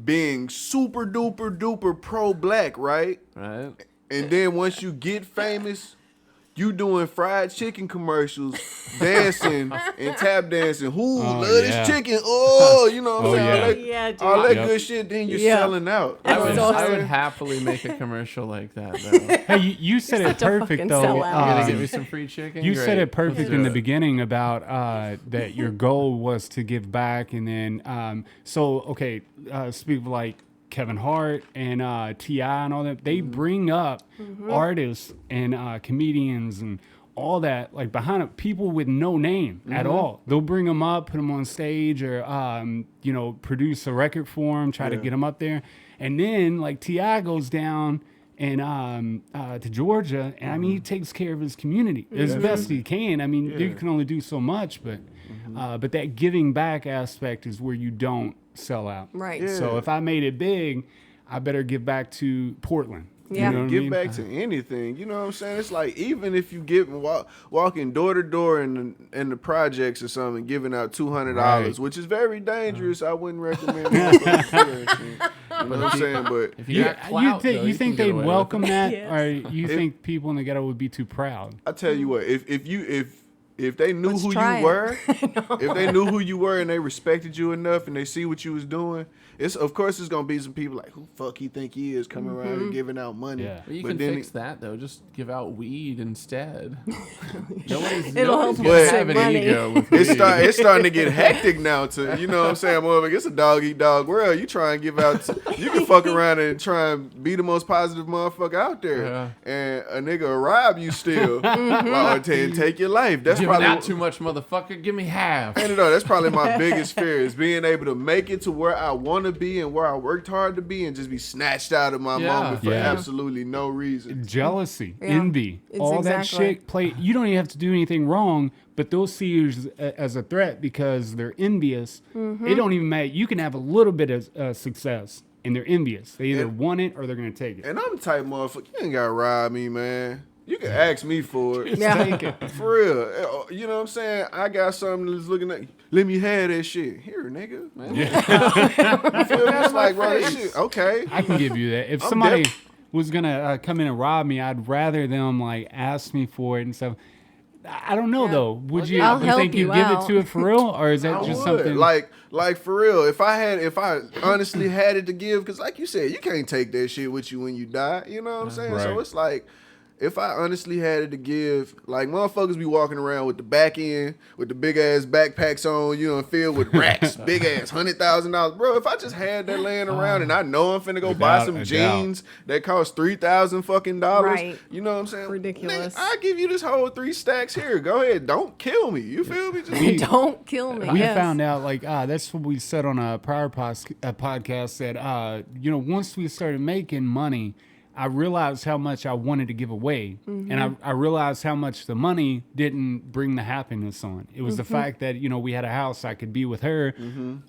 being super duper duper pro black, right? Right? And then once you get famous, you doing fried chicken commercials, dancing and tap dancing. Who love yeah. this chicken? Oh, you know what I'm Oh, saying? yeah. All that, Yeah, dude. all that Yep. good shit. Then you're Yeah. selling out. I would, That's I would awesome. happily make a commercial like that, though. Hey, you said it such a perfect fucking though. sellout. You're gonna Um, give me some free chicken? You Great. said it perfect Let's in do the it. beginning about that your goal was to give back, and then speak of like Kevin Hart and T.I. and all that. They bring up artists and comedians and all that, like behind it, people with no name at all. They'll bring them up, put them on stage, or produce a record for them, try to get them up there, and then like T.I. goes down and to Georgia, and I mean he takes care of his community as best he can. I mean you can only do so much, but that giving back aspect is where you don't sell out. Right. Yeah. So if I made it big, I better give back to Portland. Yeah. You know what I Get mean? back to anything. You know what I'm saying? It's like even if you get walking door to door in the projects or something, giving out $200, Right. which is very dangerous. I wouldn't recommend. motherfuckers do that shit. You know what I'm saying? But If you got clout, though, you think can get they'd away with welcome it. that, Yes. or you think people in the ghetto would be too proud? I tell you what, if they knew Let's who try you it. were, if they knew who you were and they respected you enough and they see what you was doing, of course it's gonna be some people like, who the fuck he think he is coming around here giving out money. Yeah. Well, you But can then fix that though. Just give out weed instead. It'll nobody's help gonna you have save an money. ego with It's weed. it's starting to get hectic now. You know what I'm saying, motherfucker? It's a dog eat dog world. You try and give out. You can fuck around and try and be the most positive motherfucker out there, Yeah. and a nigga will rob you still, and take your life. That's Giving probably out too much, motherfucker. Give me half. I don't know. That's probably my biggest fear is being able to make it to where I want to be and where I worked hard to be, and just be snatched out of my Yeah. moment for Yeah. absolutely no reason. Jealousy, Yeah. envy, It's all that exactly- shit play. You don't even have to do anything wrong, but they'll see you as a threat because they're envious. It don't even matter. You can have a little bit of success, and they're envious. They either want it or they're gonna take it. And I'm the type of motherfucker. You ain't gotta rob me, man. You can ask me for it. Yeah. Take it. For real. You know what I'm saying? I got something that's looking at. Let me have that shit. Here, nigga. You feel me? It's like, bro, this shit. Okay. I can give you that. If I'm somebody def- was gonna come in and rob me, I'd rather them like ask me for it and stuff. I don't know Yeah. though. Would you? I'll you help think you you'd give out. it to it for real, or is that I just would. something Like for real. If I honestly had it to give, because like you said, you can't take that shit with you when you die. You know what I'm saying? So Right. it's like, if I honestly had it to give, like motherfuckers be walking around with the back end, with the big ass backpacks on, you know, and filled with racks, big ass $100,000, bro. If I just had that laying around and I know I'm finna go buy Without some a jeans that cost $3,000 fucking dollars, Right. you know what I'm saying? Ridiculous. Nigga, I give you this whole 3 stacks here. Go ahead, don't kill me. You feel me? Just Don't kill me. we yes. found out like that's what we said on a prior podcast that once we started making money, I realized how much I wanted to give away, and I realized how much the money didn't bring the happiness on. It was the fact that we had a house, I could be with her,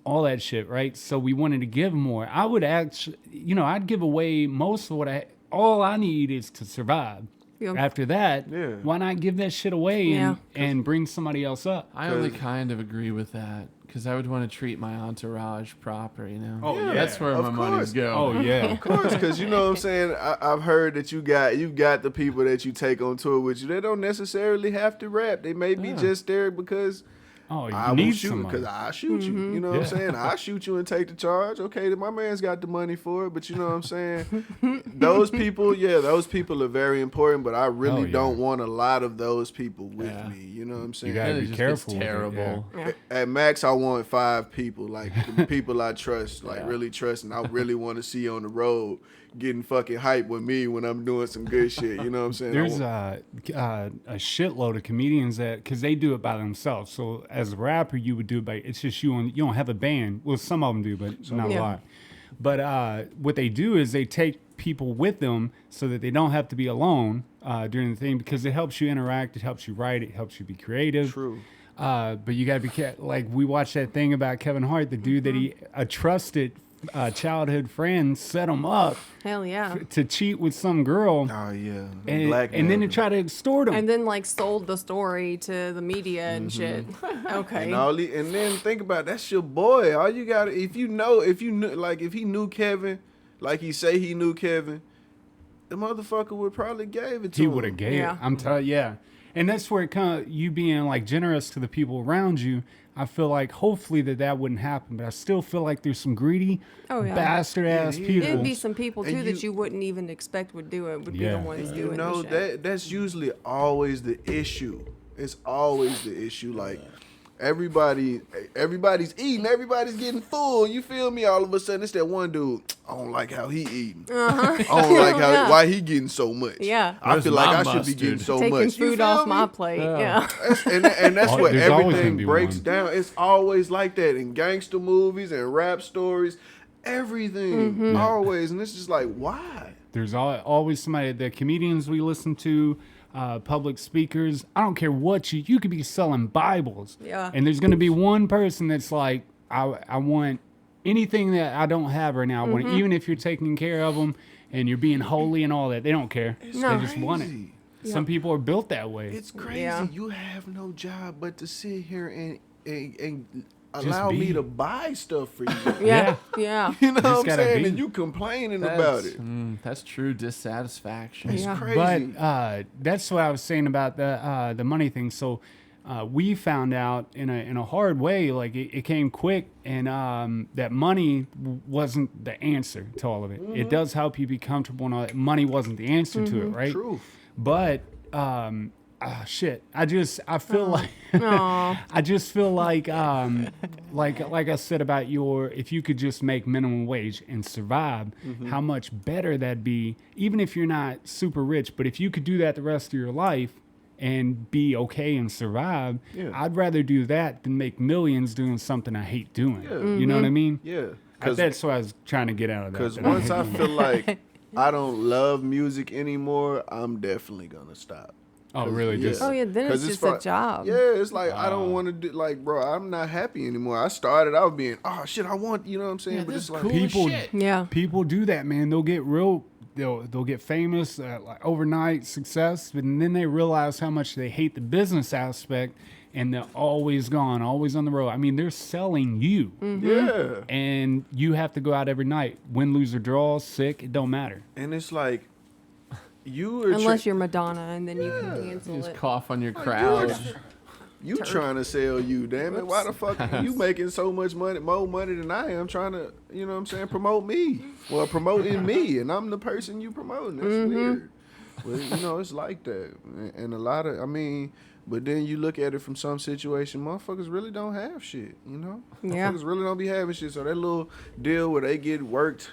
all that shit, right? So we wanted to give more. I would actually, I'd give away most of all I need is to survive. Yep. After that, Yeah. why not give that shit away Yeah. and bring somebody else up? I only kind of agree with that because I would want to treat my entourage proper. Oh, yeah. That's where Of my money's course. going. Oh yeah. Of course, because you know what I'm saying. I've heard that you got the people that you take on tour with you. They don't necessarily have to rap. They may be Yeah. just there because Oh, you I will need shoot somebody. because I shoot you. You know what I'm saying? I shoot you and take the charge. Okay, then my man's got the money for it, but you know what I'm saying? Those people are very important, but I really Oh, yeah. don't want a lot of those people with Yeah. me. You know what I'm saying? You gotta Then it be just careful gets with it, terrible. Yeah. At max, I want 5 people, like the people I trust, like Yeah. really trust, and I really want to see on the road getting fucking hype with me when I'm doing some good shit. You know what I'm saying? There's a shitload of comedians because they do it by themselves. So as a rapper, you would do it by it's just you don't have a band. Well, some of them do, but not Yeah. a lot. But what they do is they take people with them so that they don't have to be alone during the thing because it helps you interact, it helps you write, it helps you be creative. True. But you gotta be like we watched that thing about Kevin Hart, the dude that a trusted childhood friend set him up Hell yeah. to cheat with some girl. Oh yeah, And then to try to extort him. And then sold the story to the media and shit. Okay. And then think about it, that's your boy. All you got if you knew, like if he knew Kevin, like he say he knew Kevin, the motherfucker would probably gave it to He him. would have gave Yeah. it. I'm telling yeah. And that's where it comes, you being like generous to the people around you. I feel like hopefully that wouldn't happen, but I still feel like there's some greedy Oh, yeah. bastard ass Yeah, people. It'd be some people And too that you wouldn't even expect would do it. Would be Yeah. the ones You doing know the shit. that's usually always the issue. It's always the issue. Like everybody's eating, everybody's getting full. You feel me? All of a sudden, it's that one dude. I don't like how he eating. I don't like how Yeah. why he getting so much. Yeah. I Where's feel like my I should be mustard? getting so Taking much. You food feel off me? my plate. Yeah. And that's what There's always gonna everything be breaks one. down. It's always like that in gangster movies and rap stories. Everything always, and it's just like why? There's always somebody, the comedians we listen to, public speakers. I don't care what you could be selling Bibles. Yeah. And there's going to be one person that's like, I want anything that I don't have right now, I want it. Even if you're taking care of them and you're being holy and all that, they don't care. No. They just want it. Crazy. Some people are built that way. It's crazy. Yeah. You have no job but to sit here and Just allow be. me to buy stuff for you. Yeah. Yeah. You know Just what I'm gotta saying? be. And you complaining about it. That's true dissatisfaction. It's Yeah. crazy. But that's what I was saying about the money thing. So we found out in a hard way, like it came quick, and that money wasn't the answer to all of it. It does help you be comfortable, and all that. Money wasn't the answer to it, right? True. But shit, I feel like Aw. I just feel like I said about if you could just make minimum wage and survive, how much better that'd be, even if you're not super rich. But if you could do that the rest of your life and be okay and survive, Yeah. I'd rather do that than make millions doing something I hate doing. Yeah. You know what I mean? Yeah. That's what I was trying to get out of that. Because that once hate I doing. feel like I don't love music anymore, I'm definitely gonna stop. Oh, really? Yeah. Just Oh yeah. Then 'Cause it's just fu- a job. Yeah, it's like I don't want to do like, bro. I'm not happy anymore. I started out being, oh shit, I want, you know what I'm saying? Yeah, but this it's is like cool people- as shit. Yeah. people do that, man. They'll get they'll get famous, like overnight success, but then they realize how much they hate the business aspect, and they're always gone, always on the road. I mean, they're selling you, yeah. and you have to go out every night, win, lose, or draw, sick, it don't matter. And it's like you are Unless you're Madonna, and then you can You cancel just it. cough on your crowd. you trying to sell you, damn it. Why the fuck are you making so much money, more money than I am, trying to, you know what I'm saying, promote me. Well, promoting me, and I'm the person you promoting. That's weird. Well, you know, it's like that. And a lot of, I mean, but then you look at it from some situation, motherfuckers really don't have shit, you know? Yeah. Motherfuckers really don't be having shit. So that little deal where they get worked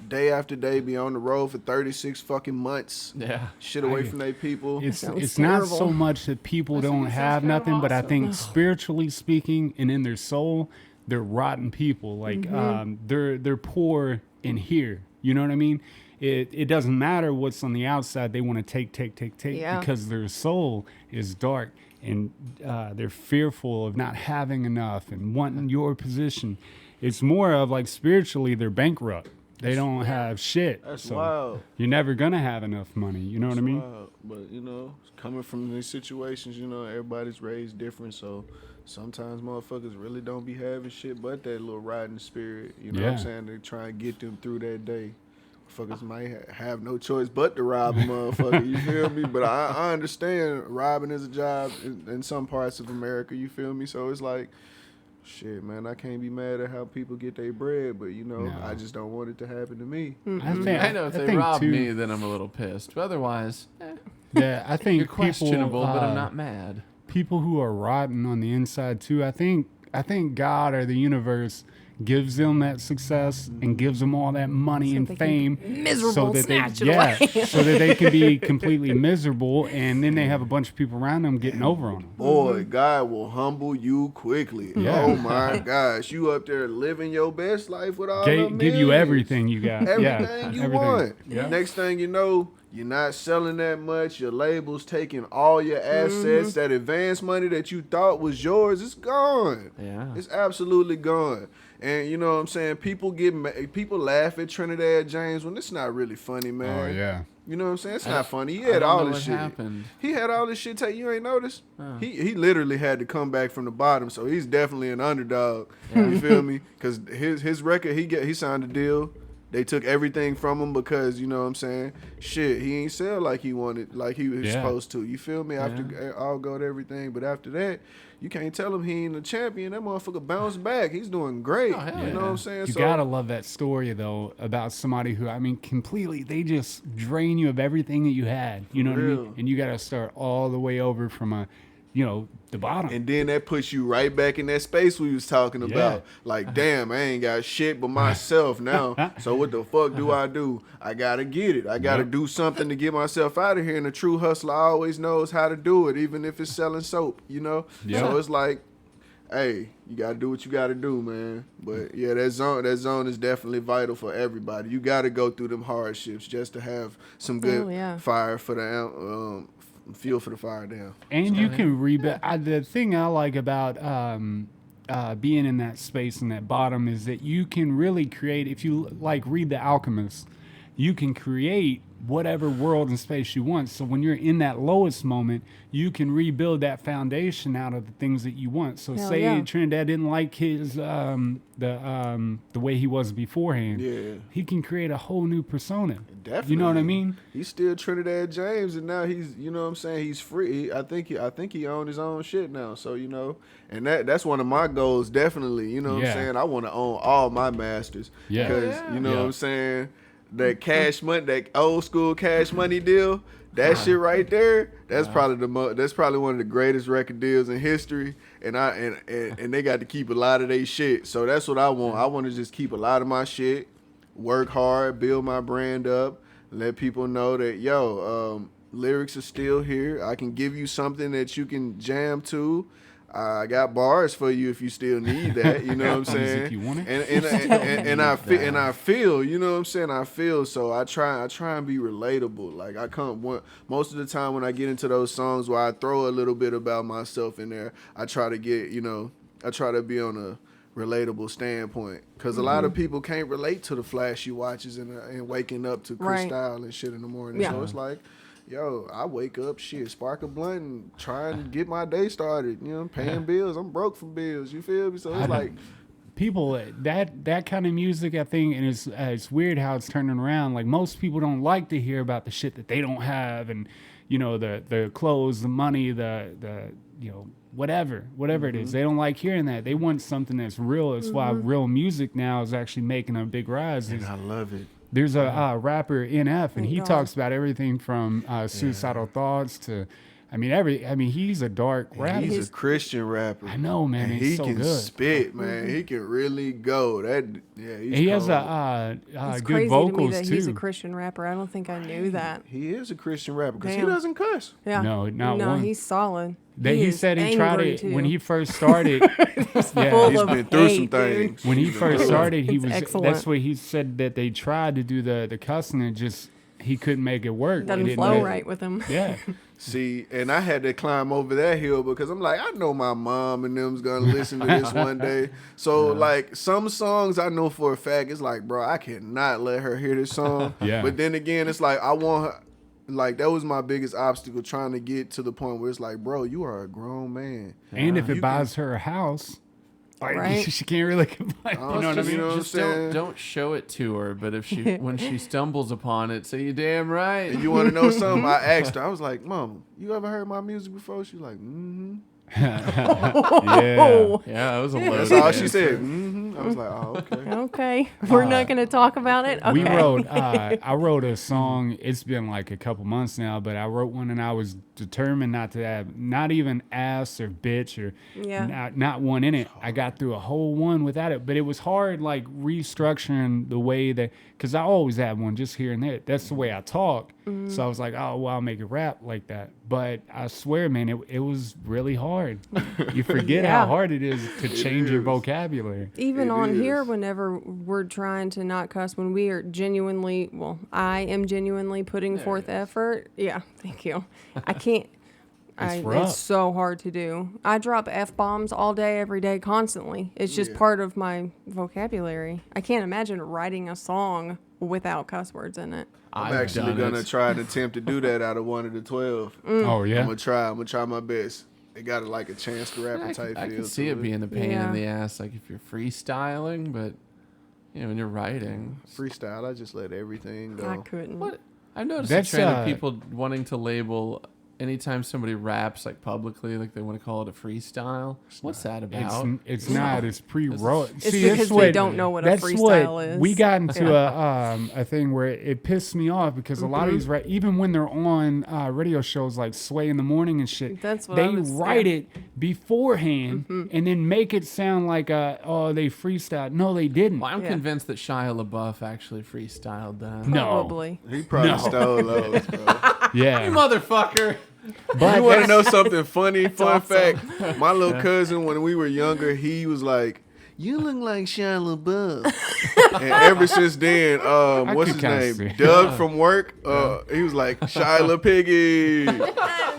day after day, be on the road for 36 fucking months, Yeah. shit away from their people. It's sounds not terrible. so much that people don't have nothing, but I think spiritually speaking and in their soul, they're rotten people. Like they're poor in here. You know what I mean? It doesn't matter what's on the outside. They want to take Yeah. because their soul is dark, and they're fearful of not having enough and wanting your position. It's more of like spiritually they're bankrupt. They don't have shit. That's so wild. You're never gonna have enough money. You know what I mean? Wow. But you know, coming from these situations, you know, everybody's raised different, so sometimes motherfuckers really don't be having shit but that little riding spirit. You know what I'm Yeah. saying? They try and get them through that day. Motherfuckers might have no choice but to rob a motherfucker. You feel me? But I understand robbing is a job in some parts of America. You feel me? So it's like, shit, man, I can't be mad at how people get their bread, but you know, No. I just don't want it to happen to me. I think, I know if they think rob too, me, then I'm a little pissed. But otherwise, Yeah, I think you're questionable, people, but I'm not mad. people who are rotten on the inside too. I think God or the universe gives them that success and gives them all that money So and they can fame, be miserable, snatch it yeah, away. so that they can be completely miserable, and then they have a bunch of people around them getting over on them. Boy, God will humble you quickly. Yeah. Oh my gosh, you up there living your best life with all the Give you millions. everything you got, Everything yeah, you everything. want. Yeah. Next thing you know, you're not selling that much. Your label's taking all your assets. That advance money that you thought was yours, it's gone. Yeah. It's absolutely gone. And you know what I'm saying? People laugh at Trinidad James when it's not really funny, man. Oh yeah. You know what I'm saying? It's I- not funny. He I had don't all know this what shit. happened. He had all this shit. You ain't noticed? Oh. He literally had to come back from the bottom, so he's definitely an underdog. You feel me? Because his record, he signed a deal. They took everything from him because, you know what I'm saying? Shit, he ain't sell like he wanted, like he was Yeah. supposed to. You feel me? After all got everything, but after that, you can't tell him he ain't a champion. That motherfucker bounced back. He's doing great. Oh, hell You yeah. know what I'm saying? You gotta love that story though about somebody who, I mean, completely, they just drain you of everything that you had. You know what I real. mean? And you gotta start all the way over from the bottom. And then that puts you right back in that space we was talking about. Like, damn, I ain't got shit but myself now. So what the fuck do? I gotta get it. I gotta Yep. do something to get myself out of here. And a true hustler always knows how to do it, even if it's selling soap, you know? Yep. So it's like, hey, you gotta do what you gotta do, man. But yeah, that zone is definitely vital for everybody. You gotta go through them hardships just to have some good Oh, yeah. fire for the fuel for the fire down. And you can rebuild. The thing I like about being in that space and that bottom is that you can really create, if you like read The Alchemist, you can create whatever world and space you want. So when you're in that lowest moment, you can rebuild that foundation out of the things that you want. So Hell say yeah. Trinidad didn't like his the way he was beforehand. Yeah. He can create a whole new persona. Definitely. You know what I mean? He's still Trinidad James, and now he's, you know what I'm saying, he's free. I think he owned his own shit now. So, you know, and that's one of my goals, definitely. You know what Yeah. I'm saying? I want to own all my masters. Yeah. Because, Yeah. you know Yeah. what I'm saying? That cash money, that old school cash money deal, that shit right there, that's probably that's probably one of the greatest record deals in history. And and they got to keep a lot of their shit. So that's what I want. I want to just keep a lot of my shit, work hard, build my brand up, let people know that, lyrics are still here. I can give you something that you can jam to. I got bars for you if you still need that. You know what I'm saying? If you want it. And I feel, you know what I'm saying? I feel, so I try and be relatable. Like most of the time when I get into those songs where I throw a little bit about myself in there, I try to be on a relatable standpoint, because a lot of people can't relate to the flashy watches and waking up to Right. Cristal and shit in the morning. Yeah. So it's like, I wake up, spark a blunt and try and get my day started. You know, paying bills. I'm broke from bills. You feel me? So it's like, People that kind of music, I think, and it's weird how it's turning around. Like most people don't like to hear about the shit that they don't have, and you know, the clothes, the money, the whatever it is. They don't like hearing that. They want something that's real. That's why real music now is actually making a big rise. and I love it. There's a rapper NF, and he God. talks about everything from suicidal thoughts to, he's a dark rapper. He's a Christian rapper. I know, man. And He's he so can good. spit, man. He can really go. He's He has cold. It's good crazy vocals to me that too. he's a Christian rapper. I don't think I knew that. He is a Christian rapper because he Damn. doesn't cuss. Yeah. No, not no, one. he's solid. He is said he tried angry, it too. when he first started. full He's of been through some hate, dude. things. When he first started, he It's was. excellent. That's what he said, that they tried to do the cussing and just he couldn't make it work. It Doesn't didn't flow make- right with him. Yeah. See, and I had to climb over that hill because I'm like, I know my mom and them's gonna listen to this one day. So like some songs I know for a fact, it's like, bro, I cannot let her hear this song. Yeah. But then again, it's like I want her. Like that was my biggest obstacle, trying to get to the point where it's like, bro, you are a grown man. And if it You buys her a house, like, Right. she can't really complain. Oh, You know what I just- mean? you know what I'm Just saying? don't show it to her. But if when she stumbles upon it, say you damn right. And you want to know something? I asked her. I was like, Mom, you ever heard my music before? She was like, mm-hmm. Yeah. Yeah, it was a load. That's all she said. Mm-hmm. I was like, oh, okay. Okay. We're not going to talk about it. Okay. We wrote. I wrote a song. It's been like a couple months now, but I wrote one, and I was determined not to have not even ass or bitch or Yeah. not one in it. I got through a whole one without it, but it was hard, like restructuring the way that, because I always have one just here and there. That's the way I talk. So I was like, oh, well, I'll make it rap like that. But I swear, man, it was really hard. You forget Yeah. how hard it is to change your is. vocabulary. Even It on here, is. whenever we're trying to not cuss, when we are genuinely, well, I am genuinely putting forth effort. Yeah, thank you. I can't. rough. It's so hard to do. I drop F-bombs all day, every day, constantly. It's just Yeah. part of my vocabulary. I can't imagine writing a song without cuss words in it. I'm I've actually done gonna it. try and attempt to do that out of one of the 12. Oh yeah. I'm gonna try my best. It got like a chance to rapper type I feel. can see to it being a pain Yeah. in the ass, like if you're freestyling, but when you're writing, freestyle. I just let everything go. I couldn't. what I've noticed That's, a trend of uh, people wanting to label anytime somebody raps like publicly, like they want to call it a freestyle. What's that about? It's not. It's pre-wrote. It's because they don't know what a that's freestyle what is. We got into a thing where it pissed me off because a lot of these, even when they're on radio shows like Sway in the Morning and shit, That's what I they was- write yeah. it beforehand and then make it sound like they freestyled. No, they didn't. Well, I'm Yeah. convinced that Shia LaBeouf actually freestyled that. No. Probably. He probably No. stole those, bro. Yeah, You motherfucker! but You want to that's- know something funny? Fun awesome. fact: my little cousin, when we were younger, he was like, you look like Shia LaBeouf. And ever since then, what's his name? Doug from work. He was like Shia Piggee.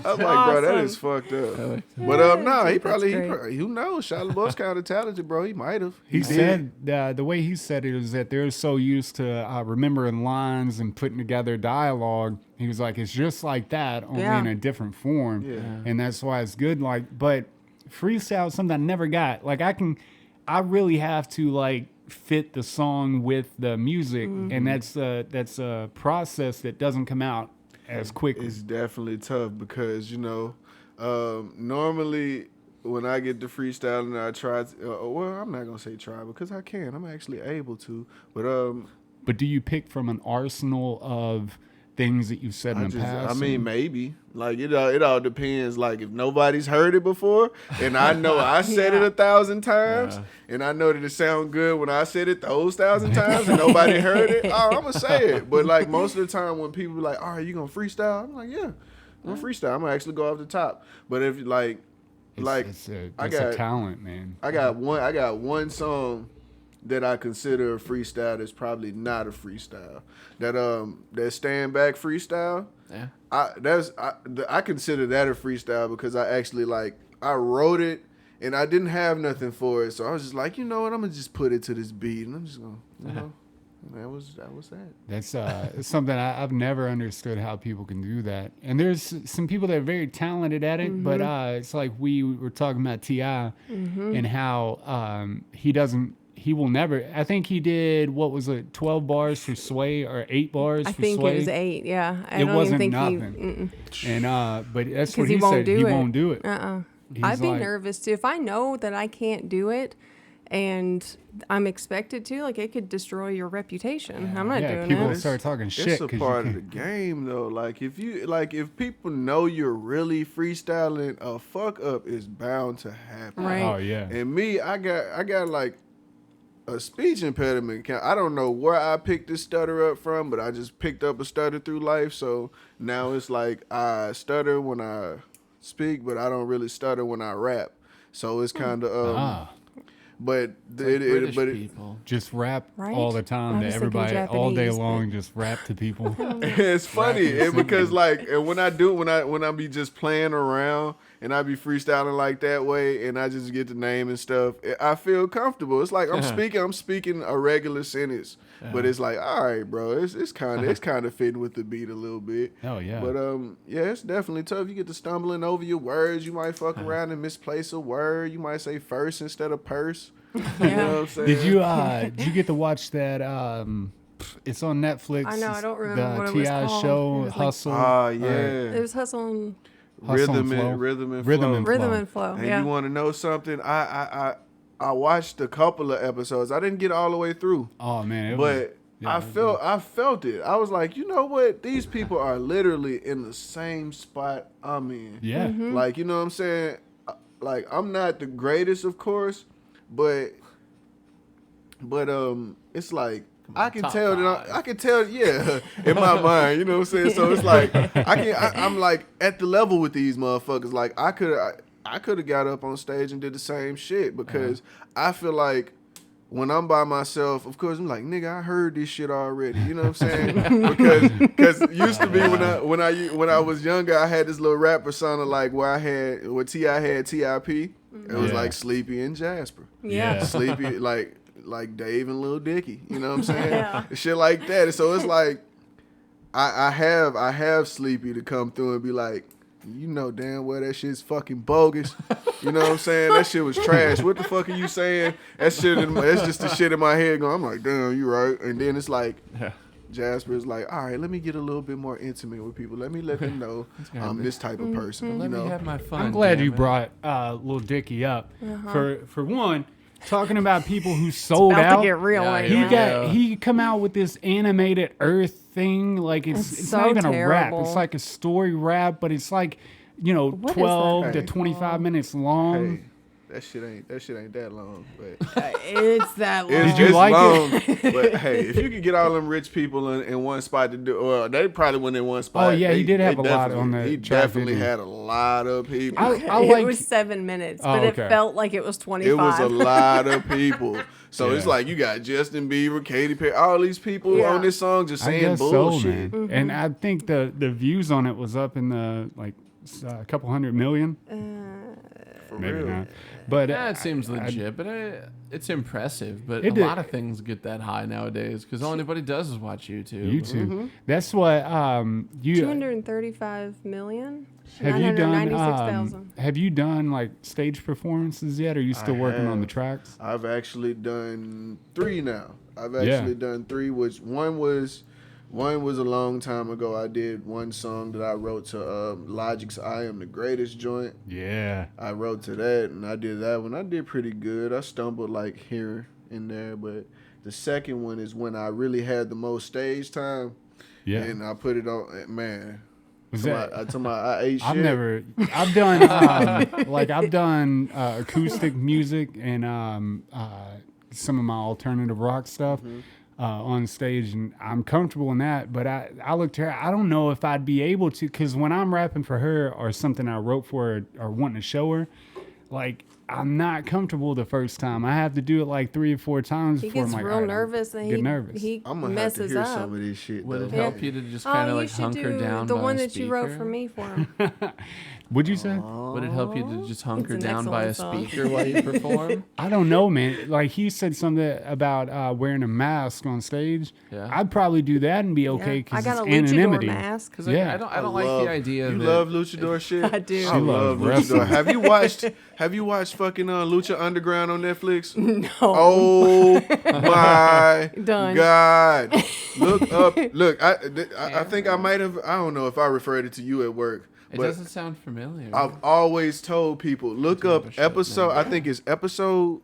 I was like, bro, that is fucked up. But no, he probably who knows? Shia LaBeouf's kind of talented, bro. He might have. He said the way he said it is that they're so used to remembering lines and putting together dialogue. He was like, it's just like that, only in a different form, and that's why it's good. Like, but freestyle is something I never got. Like, I really have to like fit the song with the music, and that's a process that doesn't come out as quickly. It's definitely tough because normally when I get to freestyling, I try to, well, I'm not gonna say try because I can. I'm actually able to, But do you pick from an arsenal of things that you've said in the past? I mean, maybe. Like, it all depends. Like, if nobody's heard it before, and I know I said it 1,000 times, and I know that it sound good when I said it those 1,000 times, and nobody heard it, I'm going to say it. But, like, most of the time when people be like, all right, you going to freestyle? I'm like, yeah, I'm going to freestyle. I'm going to actually go off the top. But if, it's a talent, man. I got one song that I consider a freestyle that's probably not a freestyle. That stand back freestyle. Yeah. I consider that a freestyle because I actually I wrote it and I didn't have nothing for it, so I was just like, you know what, I'm gonna just put it to this beat and I'm just gonna, that was that. That's something I've never understood how people can do that. And there's some people that are very talented at it, but it's like we were talking about T.I. and how he will never. I think he did, what was it, 12 bars for Sway or 8 bars for Sway? I think it was 8, yeah. It wasn't nothing. But that's what he said. He won't do it. I'd be nervous too. If I know that I can't do it and I'm expected to, like, it could destroy your reputation. I'm not doing it. People start talking shit. It's a part of the game, though. Like, if people know you're really freestyling, a fuck up is bound to happen. Right. Oh, yeah. And me, I got like a speech impediment. I don't know where I picked this stutter up from, but I just picked up a stutter through life. So now it's like I stutter when I speak, but I don't really stutter when I rap. So it's kind of but people just rap all the time to everybody all day long. Just rap to people. It's funny because and when I be just playing around and I be freestyling like that way, and I just get the name and stuff, I feel comfortable. It's like I'm speaking a regular sentence, but it's like, all right, bro, it's kind of fitting with the beat a little bit. Oh yeah. But it's definitely tough. You get to stumbling over your words. You might fuck around and misplace a word. You might say first instead of purse. You know what I'm saying? Did you get to watch that? It's on Netflix. I know. I don't remember what it was T.I. called. show, Hustle. Yeah. It was Hustle and Rhythm and Flow. And you want to know something? I watched a couple of episodes. I didn't get all the way through. Oh man, I felt it. I was like, you know what? These people are literally in the same spot I'm in. Yeah. Like, you know what I'm saying? Like, I'm not the greatest, of course, but it's like I can tell in my mind, you know what I'm saying? So it's like I'm like at the level with these motherfuckers. Like, I could have got up on stage and did the same shit because I feel like when I'm by myself, of course, I'm like, nigga, I heard this shit already. You know what I'm saying? Because it used to be when I was younger, I had this little rap persona like where T.I. had T.I.P. It was like Sleepie and Jasper. Yeah. Sleepie like Dave and Lil Dicky. You know what I'm saying? Shit like that. And so it's like I have Sleepy to come through and be like, you know damn well that shit's fucking bogus. You know what I'm saying? That shit was trash. What the fuck are you saying? That's just the shit in my head going, I'm like, damn, you right. And then it's like, Jasper's like, all right, let me get a little bit more intimate with people. Let them know I'm this type of person. Let me have my fun. I'm glad you brought Lil Dicky up. For one, talking about people who sold about out. To get real right He come out with this animated Earth thing, like it's so not even terrible. a rap. It's like a story rap, but it's like, 12 to 25 minutes long. Hey, that shit ain't that long. But It's that long. Did you like long, it? But hey, if you could get all them rich people in one spot to do, well, they probably went in one spot. Oh, yeah, he did have a lot definitely- on the He track, definitely didn't he? had a lot of people. I It like. was 7 minutes, Oh, but okay. it felt like it was 25. It was a lot of people. So it's Yeah. like you got Justin Bieber, Katy Perry, all these people Yeah. on this song just I saying guess bullshit. so, man. And I think the views on it was up in the like a couple 100 million. For Maybe real. not. But Yeah, it seems legit, but it's impressive. But It a did. lot of things get that high nowadays because all anybody does is watch YouTube. YouTube. That's what you 235 million. have you done. 996,000. Have you done like stage performances yet? Or are you still I working on the have. tracks? I've actually done 3 now. I've Yeah. actually done 3, which one was a long time ago. I did one song that I wrote to Logic's "I Am the Greatest" joint. Yeah. I wrote to that, and I did that one. I did pretty good. I stumbled like here and there, but the second one is when I really had the most stage time, Yeah. and I put it on. Man, Was to that? I ate shit. I've done acoustic music and some of my alternative rock stuff on stage, and I'm comfortable in that. But I looked at her, I don't know if I'd be able to, because when I'm rapping for her or something I wrote for her or wanting to show her, like, I'm not comfortable the first time. I have to do it like 3 or 4 times He before gets I'm like, real all right, nervous and get nervous. he I'm gonna have to messes hear up. some of this shit. Would it though. help you to just kind of you like should hunker do down the by one a that you wrote speaker? for me for him. What'd you say? Would it help you to just hunker an down by a excellent song. speaker while you perform? I don't know, man. Like, he said something about wearing a mask on stage. Yeah. I'd probably do that and be okay I because got it's a luchador anonymity. mask. Because Yeah. I don't like the idea You that love luchador shit. I do. She I love loves luchador. wrestling. Have you watched fucking Lucha Underground on Netflix? No. Oh my Done. God! Look. I think I might have. I don't know if I referred it to you at work, it but doesn't sound familiar. I've always told people look up Shit, episode. man. I think it's episode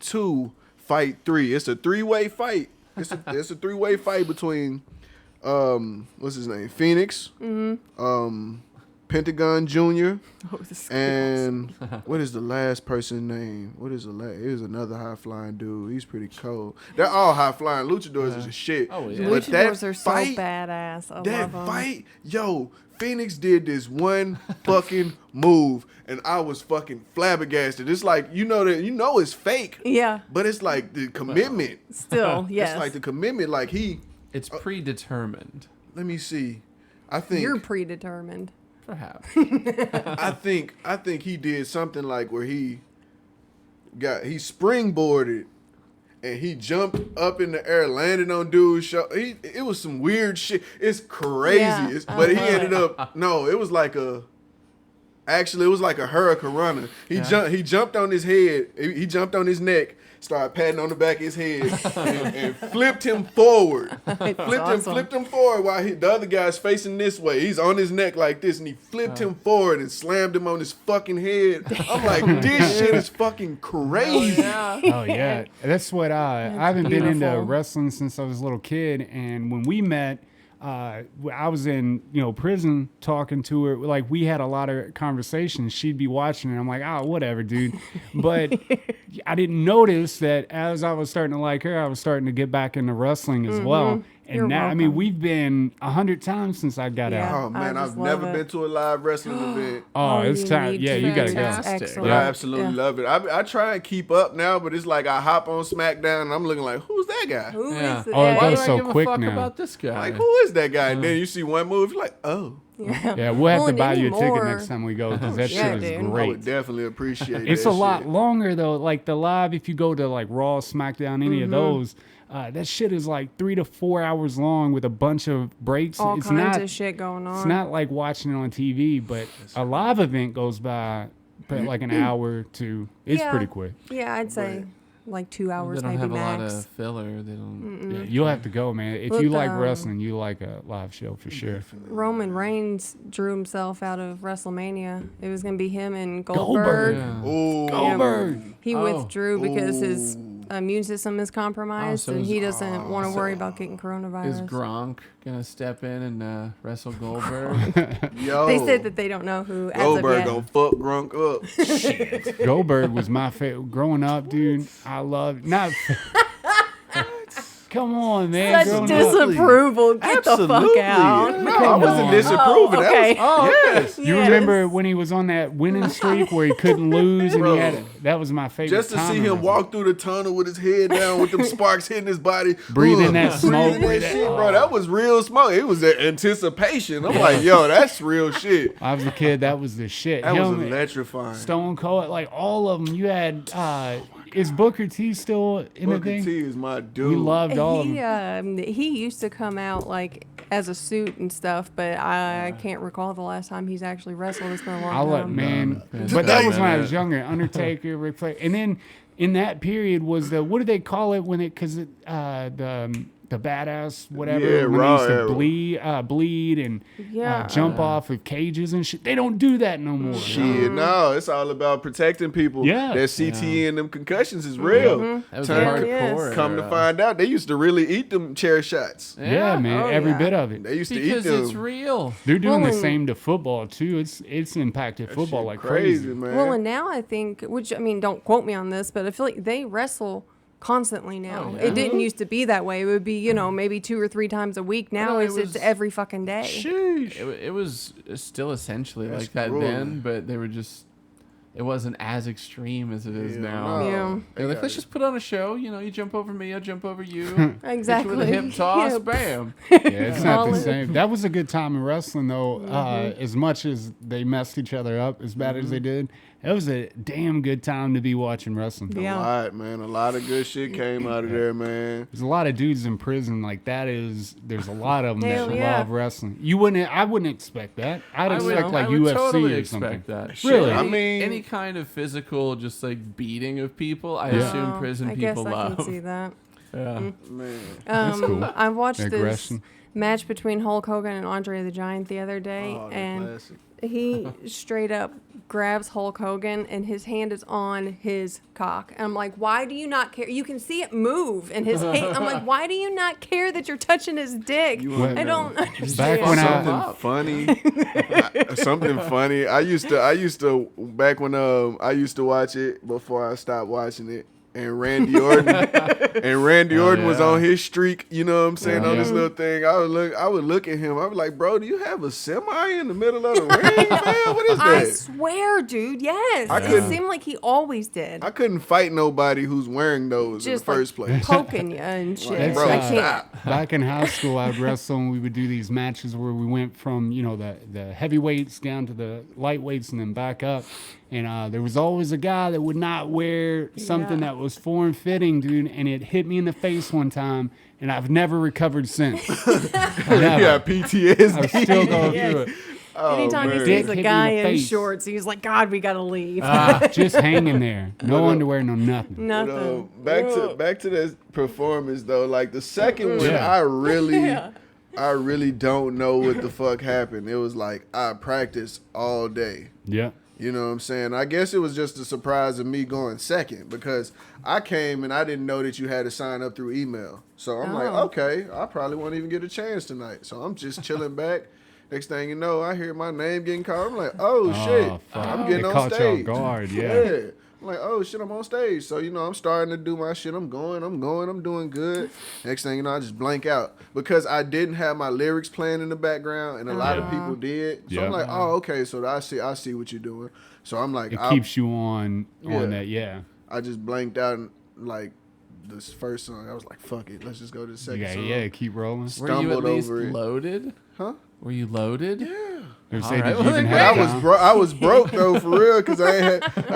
2, fight 3. It's a 3-way fight. It's a 3-way fight between what's his name, Phoenix, Pentagon Jr. Oh, this is And what is the last person's name? What is the last? It was another high flying dude. He's pretty cold. They're all high flying. Luchadors is a shit. Oh, yeah. But that Luchadors are so fight, badass. I that love them. fight, yo, Phoenix did this one fucking move, and I was fucking flabbergasted. It's like it's fake, Yeah. but it's like the commitment. Still, yes. It's like the commitment. Like It's predetermined, let me see. I think You're predetermined. perhaps. I think he did something like where he springboarded and he jumped up in the air, landed on dude's shoulder. It was some weird shit. It's crazy. Yeah, But he ended up it was like a hurricane runner. He jumped on his head. He jumped on his neck. Started patting on the back of his head and flipped him forward. Flipped him forward while the other guy's facing this way. He's on his neck like this, and he flipped him forward and slammed him on his fucking head. I'm like, this shit is fucking crazy. Oh yeah, that's what I haven't been into beautiful. wrestling since I was a little kid, and when we met, I was in prison talking to her. Like, we had a lot of conversations. She'd be watching, and I'm like, oh, whatever, dude. But I didn't notice that as I was starting to like her, I was starting to get back into wrestling as well. And You're now, I mean, welcome. we've been 100 times since I got Yeah. out. Oh man, I I've just never love it. been to a live wrestling event. Oh, it's you time. need Yeah, to. you gotta go. Fantastic. Excellent. But I Yeah. absolutely love it. I try and keep up now, but it's like I hop on SmackDown and I'm looking like, who's that guy? Who is Yeah. it? Oh, it Why goes do I so give quick a fuck now. about this guy? Like, who is that guy? And then you see one move, you're like, oh, Yeah, we'll have to and buy you a ticket anymore- next time we go because that Yeah, shit is dude. I would great. definitely appreciate It's that a lot shit. longer though. Like the live, if you go to like Raw, SmackDown, any of those, that shit is like 3 to 4 hours long with a bunch of breaks. All it's kinds not. of shit going on. It's not like watching it on TV, but a live event goes by like an hour to. It's Yeah. pretty quick. Yeah, I'd say like 2 hours, They don't maybe have max. a lot of filler. They don't. Yeah, you'll have to go, man. If Look, you like wrestling, you like a live show for sure. Roman Reigns drew himself out of WrestleMania. It was gonna be him and Goldberg. Yeah. Oh, Goldberg. He Oh. withdrew because his immune system is compromised, so and is- he doesn't want to worry about getting coronavirus. Is Gronk gonna step in and wrestle Goldberg? Yo, They said that they don't know who. As Goldberg of gonna yet. fuck Gronk up. Goldberg was my favorite. Growing up, dude, I loved not. Come on, man. Such Growing up. disapproval. Get the fuck Absolutely. out. No, I wasn't on. disapproving. okay. That was, yes. You remember when he was on that winning streak where he couldn't lose, and Bro. he had that was my favorite. Just to time see in him wrestling. walk through the tunnel with his head down, with them sparks hitting his body, Breathing that smoke. breathing that shit, bro. That was real smoke. It was that anticipation. I'm like, yo, that's real shit. I was a kid. That was the shit. That was Him, electrifying. Stone Cold, like all of them. You had. Is Booker T still in the Booker thing? T is my dude. We loved all of them. He used to come out like as a suit and stuff, but I can't recall the last time he's actually wrestled. It's been a long I'll let time. man, Yeah. but that was when I Yeah. was younger. Undertaker, Ric Flair, and then in that period was the what do they call it when it because the badass whatever Yeah, when they Raw used to era. bleed and Yeah. jump off of cages and shit. They don't do that no more. Shit, no, it's all about protecting people. Yeah. That CTE and them concussions is real. That was Turn- hardcore. Come to era. find out, they used to really eat them chair shots. Yeah, man, Oh, every yeah. bit of it. They used to Because eat them. it's real. They're doing the Well, same to football too. It's impacted football Shit like crazy, crazy. man. Well, and now I think, which I mean, don't quote me on this, but I feel like they wrestle constantly now. Oh, yeah. It didn't used to be that way. It would be, maybe 2 or 3 times a week. Now No, it it's was- every fucking day. Sheesh. It was still essentially That's like that grueling. then, but they were just. It wasn't as extreme as it is Yeah, now. no. Yeah. They're like, let's just put on a show. You jump over me, I jump over you. Hit you Exactly. with a hip toss, Yeah. bam. Yeah, it's not the Solid. same. That was a good time in wrestling, though. As much as they messed each other up as bad as they did, it was a damn good time to be watching wrestling. Yeah. A lot, man. A lot of good shit came out of there, man. There's a lot of dudes in prison like that. There's a lot of them Hell that yeah. love wrestling. I wouldn't expect that. I'd expect like I would UFC totally or expect something. that. Really? I Any, mean- any kind of physical, just like beating of people, I Yeah. assume Oh, prison I guess people I love. can see that. Yeah. Man. That's cool. I watched Aggression. this match between Hulk Hogan and Andre the Giant the other day, Oh, and classic. he straight up grabs Hulk Hogan and his hand is on his cock. And I'm like, why do you not care? You can see it move in his hand. I'm like, why do you not care that you're touching his dick? You wanna I know. don't understand. Back when Something funny. I used to back when I used to watch it before I stopped watching it. And Randy Orton was yeah. on his streak, you know what I'm saying, Yeah. on this little thing. I would look at him. I was like, bro, do you have a semi in the middle of the ring, man? What is I that? swear, dude, yes. I It couldn't- seemed like he always did. I couldn't fight nobody who's wearing those in the Just like first place. poking you and shit. That's, Bro, I can't. stop. Back in high school, I'd wrestle and we would do these matches where we went from, the heavyweights down to the lightweights and then back up. And there was always a guy that would not wear something Yeah. that was form-fitting, dude, and it hit me in the face one time, and I've never recovered since. Yeah, PTSD. I'm still going Yes. through it. Anytime he man. sees Dick a hit me guy in the in face. shorts, he's like, God, we gotta leave. Just hanging there. No underwear, no nothing. But, Nothing. back to this performance though. Like the second one, Yeah. I really don't know what the fuck happened. It was like I practiced all day. Yeah. You know what I'm saying? I guess it was just a surprise of me going second because I came and I didn't know that you had to sign up through email. So I'm like, Oh. okay, I probably won't even get a chance tonight. So I'm just chilling back. Next thing you know, I hear my name getting called. I'm like, oh shit, fuck. I'm getting It on caught you off stage. guard, yeah. I'm like, oh shit, I'm on stage. So, I'm starting to do my shit. I'm doing good. Next thing you know, I just blank out because I didn't have my lyrics playing in the background and a lot of people did. So Yeah. I'm like, oh, okay, so I see what you're doing. So I'm like, It keeps you on Yeah. that, yeah. I just blanked out and like this first song. I was like, fuck it, let's just go to the second song. Yeah, keep rolling. Were you at Stumbled least over it. loaded? Huh? Were you loaded? Yeah. Or All say, right, did you well, even then have I was time? I was broke though for real because I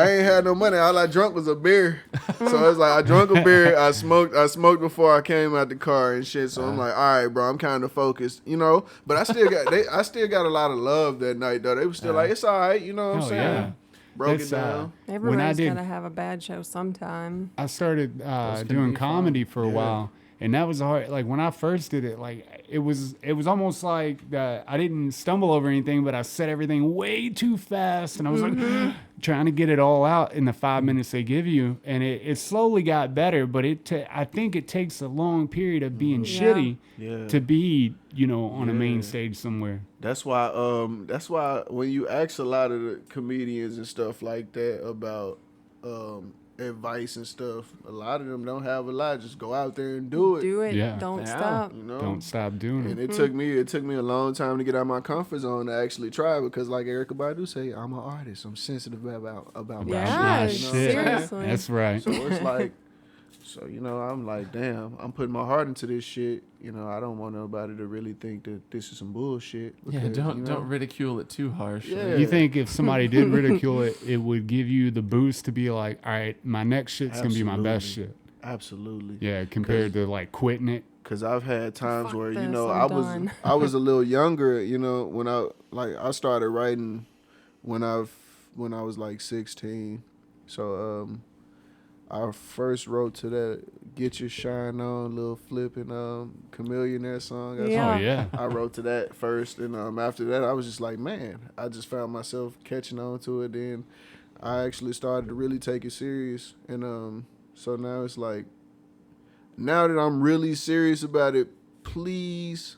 ain't had no money. All I drunk was a beer. So it's like I drunk a beer. I smoked before I came out the car and shit. So I'm like, all right, bro, I'm kind of focused, But I still got a lot of love that night though. They were still like, it's all right, you know what I'm Hell saying? yeah. Broke That's, it down. when I Everybody's did gotta have a bad show sometime. I started gonna doing be comedy for a while, And that was hard. Like when I first did it, like it was almost like that I didn't stumble over anything, but I said everything way too fast, and I was like trying to get it all out in the 5 minutes they give you. And it slowly got better, but I think it takes a long period of being shitty to be, on a main stage somewhere. That's why when you ask a lot of the comedians and stuff like that about advice and stuff, a lot of them don't have a lot. Just go out there and do it. Do it. Yeah. Don't stop. Don't stop doing it. And it took me a long time to get out of my comfort zone to actually try, because like Erykah Badu say, I'm an artist. I'm sensitive about Yeah, my shit. seriously. That's right. So it's like, I'm like, damn, I'm putting my heart into this shit. I don't want nobody to really think that this is some bullshit. Yeah, don't ridicule it too harshly. Yeah. You think if somebody did ridicule it, it would give you the boost to be like, all right, my next shit's going to be my best shit. Absolutely. Yeah, compared to like quitting it. Because I've had times where, this, I was a little younger, when I started writing when I was like 16. So I first wrote to that Get Your Shine On, Lil Flip and Chameleonaire song. Oh, yeah. I wrote to that first, and after that, I was just like, man, I just found myself catching on to it. Then I actually started to really take it serious, and so now it's like, now that I'm really serious about it, please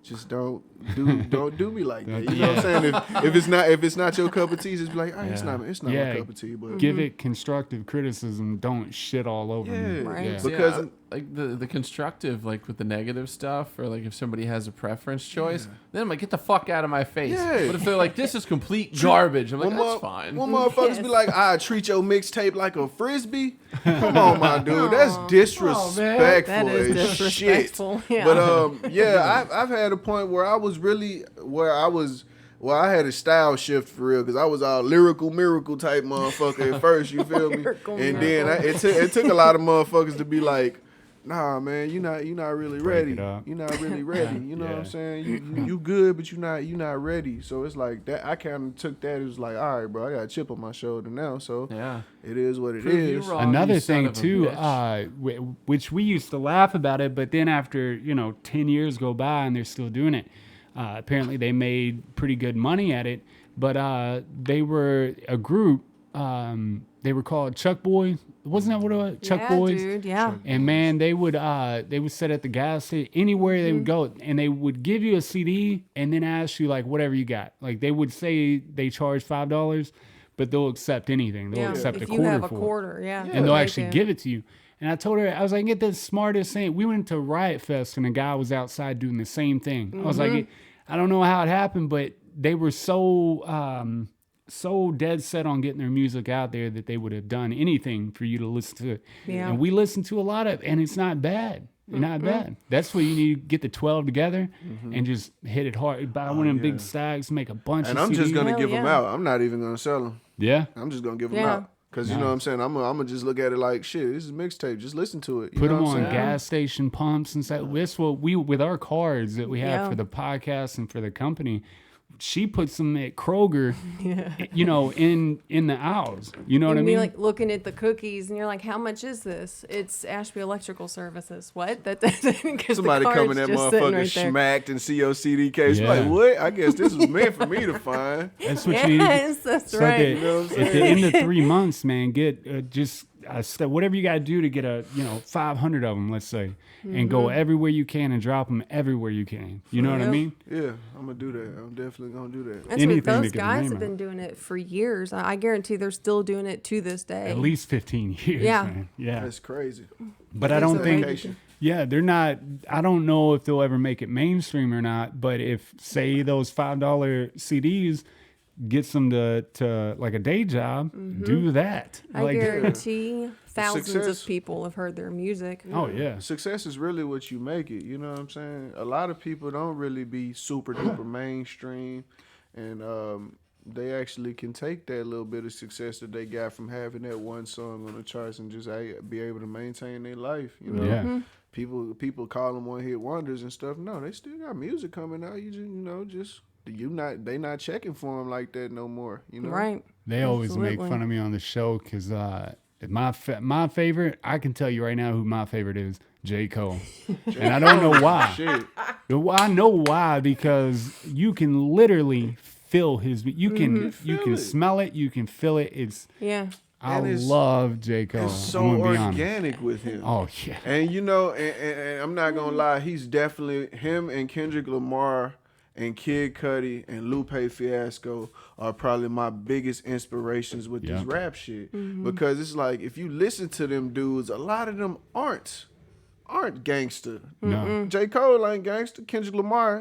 just don't do me like that. You know what I'm saying? If it's not your cup of tea, just be like, it's not my cup of tea. But give it constructive criticism. Don't shit all over me. Right. Yeah. Because like the constructive, like with the negative stuff, or like if somebody has a preference choice, then I'm like, get the fuck out of my face. Yeah. But if they're like, this is complete garbage, I'm like, that's fine. When motherfuckers be like, I treat your mixtape like a frisbee. Come on, my dude, that's disrespectful. That is as disrespectful. Shit. Yeah. But I've had a point where I had a style shift for real, because I was all lyrical miracle type motherfucker at first, you feel me? And then it took a lot of motherfuckers to be like, nah, man, you're not really ready. You're not really ready. You know what I'm saying? You good, but you're not ready. So it's like that. I kind of took that. It was like, all right, bro, I got a chip on my shoulder now. So it is what it Prove you is. wrong, Another you son thing of a too, bitch. which we used to laugh about it, but then after 10 years go by and they're still doing it. Apparently they made pretty good money at it, but they were a group. They were called Chuck Boys. Wasn't that what it was? Chuck Boys. Dude, yeah. And man, they would sit at the gas station anywhere they would go, and they would give you a CD and then ask you like whatever you got. Like they would say they charge $5, but they'll accept anything. They'll accept if a quarter you have a for quarter, it. And they'll actually give it to you. And I told her, I was like, get the smartest thing. We went to Riot Fest and a guy was outside doing the same thing. I was like, I don't know how it happened, but they were so dead set on getting their music out there that they would have done anything for you to listen to it. Yeah. And we listen to a lot of, and it's not bad. Not bad. That's where you need to get the 12 together and just hit it hard. Buy one of them big stacks, make a bunch And of I'm CDs. just gonna give them out. I'm not even gonna sell them. Yeah. I'm just gonna give them out. Because, you know what I'm saying? I'm gonna just look at it like, shit, this is a mixtape. Just listen to it. Put them on gas station pumps and stuff. That's what we, with our cards that we have for the podcast and for the company, she puts them at Kroger, in the aisles. You know what I mean? You're like looking at the cookies and you're like, how much is this? It's Ashby Electrical Services. What? Somebody come in that motherfucker smacked and see your CD case. Yeah. Like, what? I guess this was meant for me to find. That's what you need. Yes, that's right. You know what I'm At the end of 3 months, man, get just whatever you got to do to get 500 of them, let's say, and go everywhere you can and drop them everywhere you can. You know what I mean? Yeah, I'm going to do that. I'm definitely going to do that. That's what those guys have been doing it for years. I guarantee they're still doing it to this day. At least 15 years, man. Yeah. That's crazy. But I don't think... Yeah, they're not... I don't know if they'll ever make it mainstream or not, but if, say, those $5 CDs... gets them to like a day job, do that. I guarantee thousands of people have heard their music. Oh, yeah. Success is really what you make it. You know what I'm saying? A lot of people don't really be super duper mainstream, and they actually can take that little bit of success that they got from having that one song on the charts and just be able to maintain their life. You know, Yeah. People call them one hit wonders and stuff. No, they still got music coming out. You just they not checking for them like that no more. You know, Right? They always make fun of me on the show because my favorite, I can tell you right now who my favorite is. J. Cole. And I don't know why. Shit. I know why, because you can literally feel his. You can smell it. You can feel it. I love J. Cole. It's so organic with him. Oh yeah. And and I'm not gonna lie, he's definitely him and Kendrick Lamar and Kid Cudi and Lupe Fiasco are probably my biggest inspirations with this rap shit. Because it's like, if you listen to them dudes, a lot of them aren't gangster. No. J. Cole ain't gangster. Kendrick Lamar,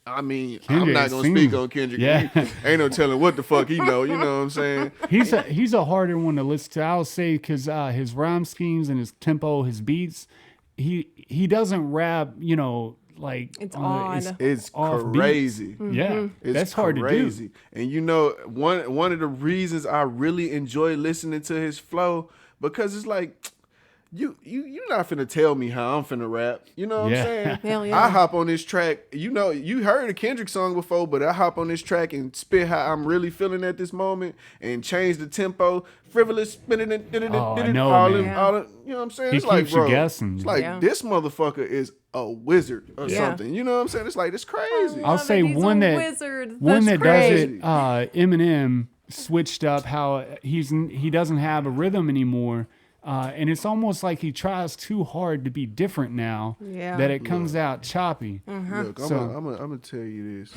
I'm Kendrick not gonna speak on Kendrick. Yeah. Ain't no telling what the fuck he know. You know what I'm saying? He's a harder one to listen to. I'll say, because his rhyme schemes and his tempo, his beats, he doesn't rap. Like it's odd. It's crazy. Yeah, that's hard to do. And one of the reasons I really enjoy listening to his flow, because it's like, you're not finna tell me how I'm finna rap. You know what I'm saying? Hell yeah. I hop on this track. You heard a Kendrick song before, but I hop on this track and spit how I'm really feeling at this moment and change the tempo. Frivolous, spinning it, I know, all man. you know what I'm saying? He It's like, keeps you bro, guessing. it's like this motherfucker is a wizard or something. You know what I'm saying? It's like, it's crazy. I'll say one that does it. Eminem switched up how he doesn't have a rhythm anymore. And it's almost like he tries too hard to be different now that it comes out choppy. Look, I'm gonna tell you this.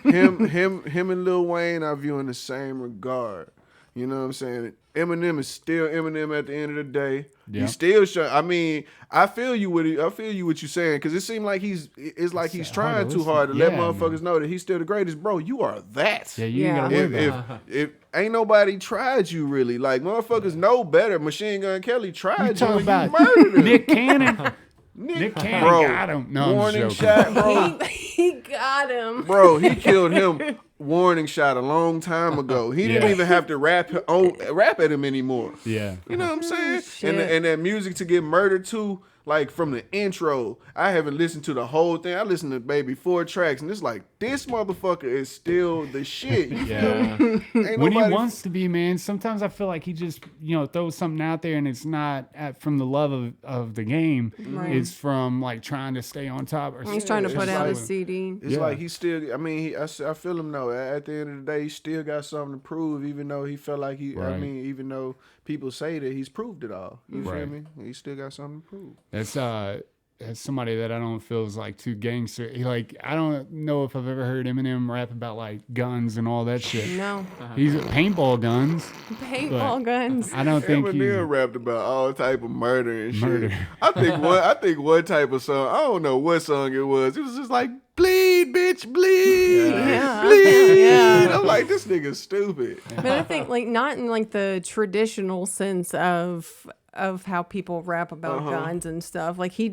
him and Lil Wayne I view in the same regard. You know what I'm saying? Eminem is still Eminem at the end of the day. Yeah. He still I feel you with it. I feel you what you're saying, because it seems like he's trying too hard to let motherfuckers know that he's still the greatest. Bro, you are that. Yeah, you ain't gotta worry about it. If ain't nobody tried you really, like, motherfuckers know better. Machine Gun Kelly tried you. Talking about murdered him. Nick Cannon. Nick Cannon got him. No, warning shot, bro. He got him. Bro, he killed him. Warning shot a long time ago. He didn't even have to rap at him anymore. Yeah. You know what I'm saying? Shit. And that music to get murdered to, like, from the intro. I haven't listened to the whole thing. I listened to maybe 4 tracks, and it's like, this motherfucker is still the shit. You Yeah. feel me? Ain't When he nobody- wants to be, man, sometimes I feel like he just, throws something out there and it's not from the love of the game. Right. It's from, like, trying to stay on top. Or He's trying to put it's out a like- CD. It's like he still, I feel him though. At the end of the day, he still got something to prove, even though he felt like even though people say that he's proved it all. You feel me? He still got something to prove. That's somebody that I don't feel is like too gangster. I don't know if I've ever heard Eminem rap about like guns and all that shit. No. He's paintball guns. Paintball guns. I don't think Eminem rapped about all type of murder and shit. Murder. I think one type of song, I don't know what song it was. It was just like, bleed, bitch, bleed, Yeah. bleed. Yeah. I'm like, this nigga's stupid. But I think, like, not in like the traditional sense of how people rap about guns and stuff. Like, he's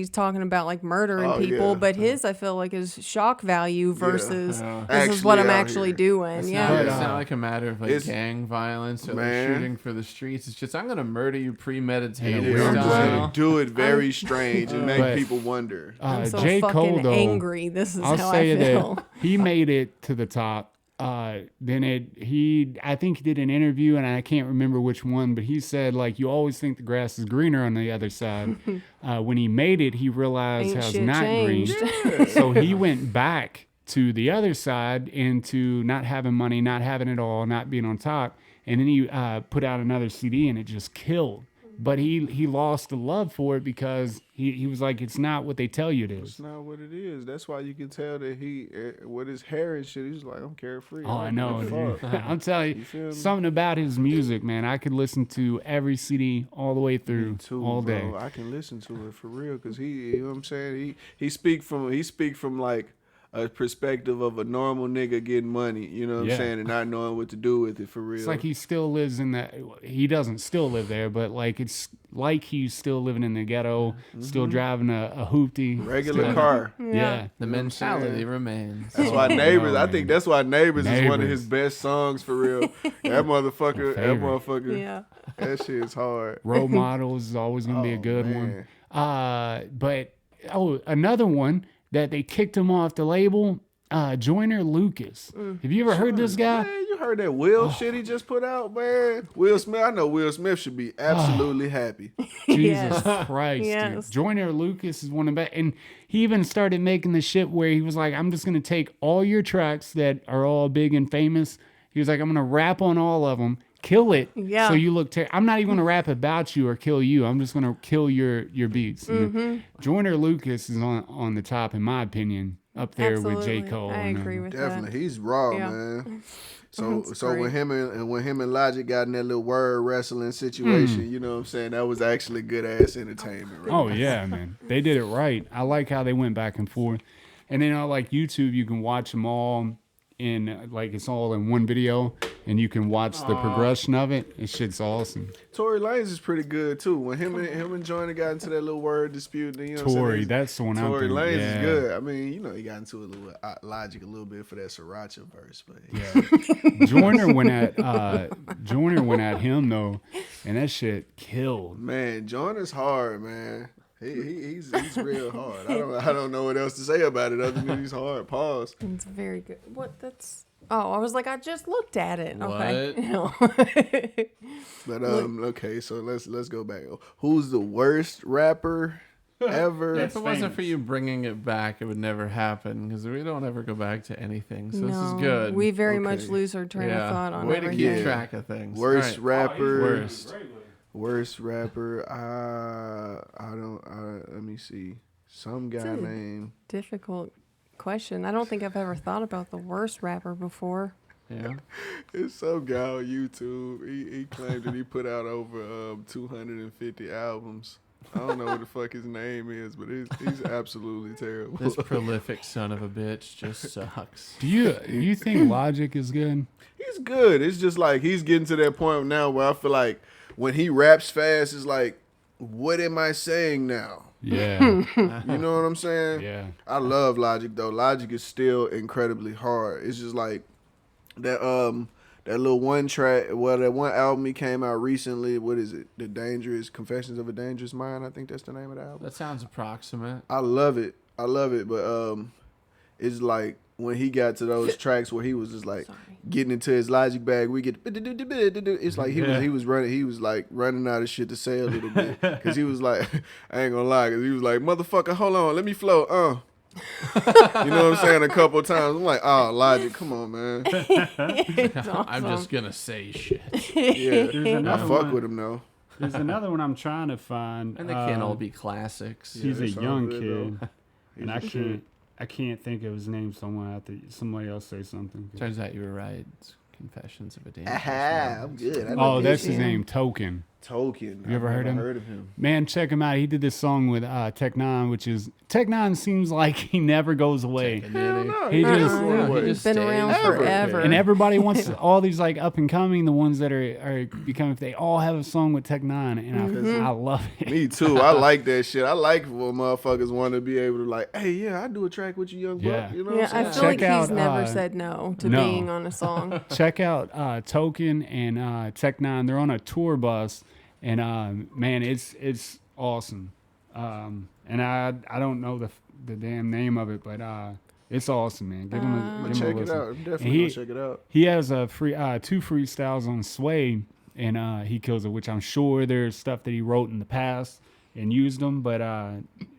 talking about like murdering people, but his, I feel like, is shock value versus this is what I'm actually doing. It's not like a matter of like gang violence or like shooting for the streets. It's just, I'm gonna murder you premeditated. I'm style. going to do it very strange and make people wonder. I'm so J. fucking Cole, though, angry. This is I'll how say I feel. that he made it to the top. I think he did an interview, and I can't remember which one, but he said, like, you always think the grass is greener on the other side. When he made it, he realized how it's not green. So he went back to the other side into not having money, not having it all, not being on top. And then he put out another CD, and it just killed. But he lost the love for it because he was like, it's not what they tell you it is. It's not what it is. That's why you can tell that he, with his hair and shit, he's like, I'm carefree. Oh, I know, dude. Fuck. I'm telling you, something about his music, man. I could listen to every CD all the way through, all day. Bro. I can listen to it for real, because you know what I'm saying? He speak from like a perspective of a normal nigga getting money, you know what I'm saying, and not knowing what to do with it for real. It's like he still lives in that. He doesn't still live there, but like it's like he's still living in the ghetto, still driving a hoopty, regular car. Yeah. The mentality remains. That's why Neighbors. I think that's why Neighbors is one of his best songs for real. That motherfucker. Yeah. That shit is hard. Role Models is always gonna be a good man. one. But another one that they kicked him off the label. Joyner Lucas. Have you ever heard this guy? Man, you heard that Will shit he just put out, man? Will Smith, I know Will Smith should be absolutely happy. Jesus Yes. Christ, Yes. dude. Joyner Lucas is one of the best. And he even started making the shit where he was like, I'm just going to take all your tracks that are all big and famous. He was like, I'm going to rap on all of them, kill it. Yeah. So you look, I'm not even going to rap about you or kill you. I'm just going to kill your beats. And Joyner Lucas is on the top, in my opinion, up there with J. Absolutely. Cole. I and, agree with Definitely, that. he's raw, Yeah. man. So That's so when great. him and Logic got in that little word wrestling situation, you know what I'm saying? That was actually good ass entertainment, right? Oh yeah, man. They did it right. I like how they went back and forth. And then on like YouTube, you can watch them all in like it's all in one video, and you can watch the progression of it. It shit's awesome. Tory Lanez is pretty good too. When him and Joyner got into that little word dispute, you know what I'm Tory, saying? that's the one I'm Tory thinking. Lanez Yeah. is good. I mean, you know, he got into a little Logic a little bit for that Sriracha verse, but Yeah. Joyner went at him though, and that shit killed. man, Joyner's hard, man. He's real hard. I don't know what else to say about it other than he's hard. Pause. It's very good. What? That's. Oh, I was like, I just looked at it. Okay. What? No. But okay, so let's go back. Who's the worst rapper ever? If it wasn't for you bringing it back, it would never happen because we don't ever go back to anything. So this is good. We very Okay. much lose our train of thought on Way to everything. keep track of things. Worst All right. rapper. Worst. Worst rapper. I don't. Let me see. Some guy a- named. Difficult question. I don't think I've ever thought about the worst rapper before. Yeah. It's some guy on YouTube. He claimed that he put out over 250 albums. I don't know what the fuck his name is, but he's absolutely terrible. This prolific son of a bitch just sucks. Do you think Logic is good? He's good. It's just like he's getting to that point now where I feel like when he raps fast, it's like, what am I saying now? Yeah. You know what I'm saying? Yeah. I love Logic though. Logic is still incredibly hard. It's just like that little one track. Well, that one album he came out recently. What is it? The Dangerous Confessions of a Dangerous Mind. I think that's the name of the album. That sounds approximate. I love it. But it's like when he got to those tracks where he was just like getting into his Logic bag. We get it's like he was running out of shit to say a little bit because he was like, I ain't gonna lie, because he was like, motherfucker, hold on, let me flow, you know what I'm saying? A couple of times I'm like, oh, Logic, come on, man. It's awesome. I'm just gonna say shit. Yeah, There's I another fuck one. with him though. There's another one I'm trying to find. And they can't all be classics. He's a it's all young good, kid, though. and I can't think of his name. Someone out there. Somebody else say something. Turns out you were right. It's Confessions of a Dangerous Aha, I'm Mind. good. I know Oh, this that's his shit. name, Token. Token. You ever I've heard never him? Heard of him? Man, check him out. He did this song with Tech Nine, which is Tech Nine seems like he never goes away. Hell No, He never just- went Yeah, away. he He's just been stays around Ever. forever. And everybody wants all these like up and coming, the ones that are becoming. They all have a song with Tech Nine, and I love it. Me too. I like that shit. I like when motherfuckers want to be able to like, hey, yeah, I do a track with you, young Yeah. buck. You know Yeah, what I'm I saying? feel like Check out, he's never uh, said no to no. being on a song. Check out Token and Tech Nine. They're on a tour bus, and man, it's awesome. And I don't know the damn name of it, but it's awesome, man. Give him I'm a gonna give him check a it listen. out. I'm definitely And gonna check it out. He has a free 2 freestyles on Sway, and he kills it. Which I'm sure there's stuff that he wrote in the past and used them, but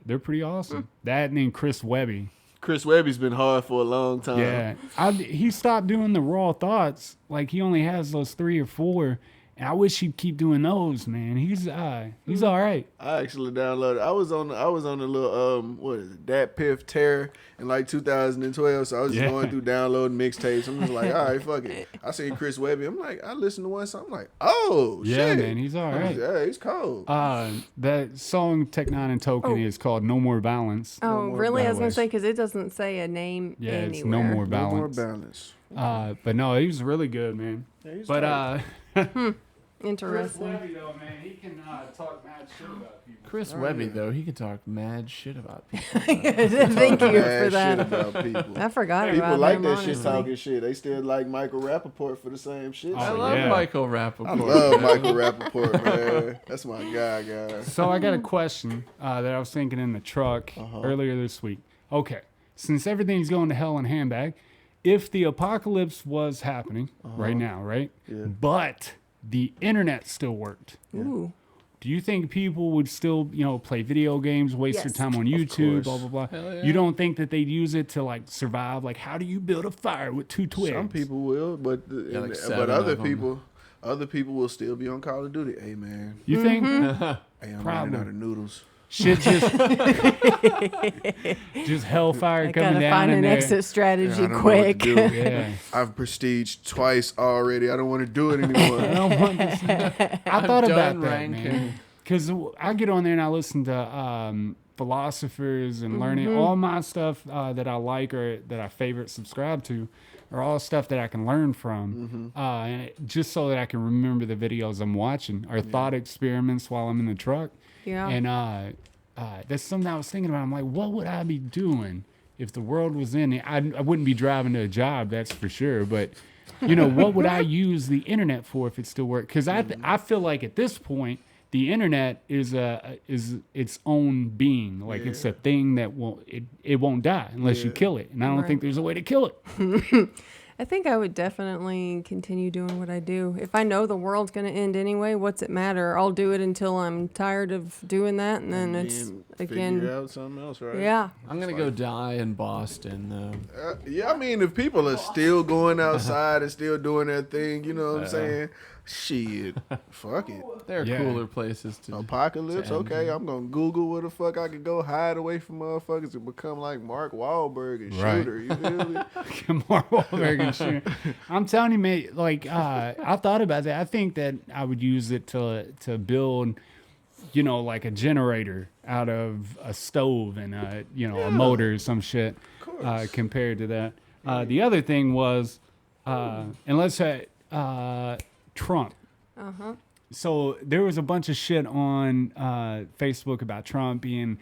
they're pretty awesome. That and then Chris Webby. Chris Webby's been hard for a long time. Yeah, he stopped doing the raw thoughts. Like he only has those 3 or 4, and I wish he'd keep doing those. Man, he's all right. I actually downloaded. I was on the little what is it? Dat Piff Terror in like 2012. So I was just Yeah. going through downloading mixtapes. I'm just like, all right, fuck it. I seen Chris Webby. I'm like, I listened to one song. I'm like, oh Yeah, shit, man, he's all right. Yeah, he's cold. That song Tech Nine and Token is called No More Balance. Oh, more really? I was gonna balance. say because it doesn't say a name Yeah, anywhere. it's No More No more Balance. balance. But no, he was really good, man. Yeah, he's But tight. Interesting. though, man, he can talk mad shit about people. Chris Webby, though, he can talk mad shit about people. Thank you Mad for that. Shit about people. I forgot People about like him, that shit honestly. talking shit. They still like Michael Rappaport for the same shit. I Oh, love yeah. Michael I Rappaport. love man. Michael Rappaport, man. That's my guy, guys. So I got a question that I was thinking in the truck Uh-huh. earlier this week. Okay, since everything's going to hell in handbag, if the apocalypse was happening right now, right? Yeah. But the internet still worked. Ooh. Do you think people would still, play video games, waste their Yes. time on YouTube, blah, course. blah, blah? Hell yeah. You don't think that they'd use it to, like, survive? Like, how do you build a fire with 2 twigs? Some people will, but like but 7 other of 'em. other people will still be on Call of Duty. Hey man, You think? hey, I'm Probably. running out of noodles. Shit just hellfire I coming gotta down find in an there. exit strategy I don't know what quick. to do. Yeah. I've prestiged twice already. I don't want to do it anymore. I don't want this. I thought about done that, ranking. man. Because I get on there and I listen to philosophers and learning all my stuff that I like or that I favorite subscribe to are all stuff that I can learn from, and just so that I can remember the videos I'm watching or thought experiments while I'm in the truck. Yeah. And that's something I was thinking about. I'm like, what would I be doing if the world was ending? I wouldn't be driving to a job, that's for sure. But, what would I use the internet for if it still worked? Because I feel like at this point, the internet is its own being. Like it's a thing that it won't die unless you kill it. And I don't Right. think there's a way to kill it. I think I would definitely continue doing what I do. If I know the world's going to end anyway, what's it matter? I'll do it until I'm tired of doing that, and then it's Figure again. out something else, right? Yeah. I'm gonna go die in Boston though. Yeah, I mean, if people are still going outside and still doing their thing, you know what I'm saying? Shit, fuck it. There are Yeah. cooler places to. Apocalypse, to end. okay. I'm gonna Google where the fuck I could go hide away from motherfuckers and become like Mark Wahlberg and Right. Shooter. You feel me? More Wahlberg shit. I'm telling you, mate. Like I thought about that. I think that I would use it to build, like a generator out of a stove and a motor or some shit. Compared to that, the other thing was, and let's say Trump. So there was a bunch of shit on Facebook about Trump being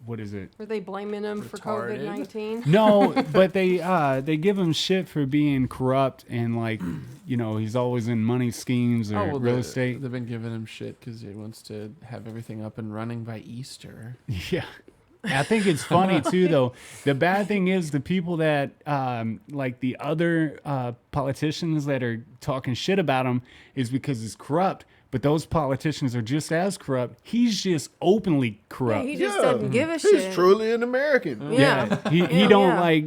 what is it? Were they blaming him for Retarded. COVID-19? No, but they give him shit for being corrupt and like he's always in money schemes or real estate. They've been giving him shit because he wants to have everything up and running by Easter. Yeah. I think it's funny too, though. The bad thing is the people that, like the other politicians that are talking shit about him is because he's corrupt. But those politicians are just as corrupt. He's just openly Yeah, corrupt. he just doesn't give a shit. He's truly an American. Yeah. He don't Yeah. like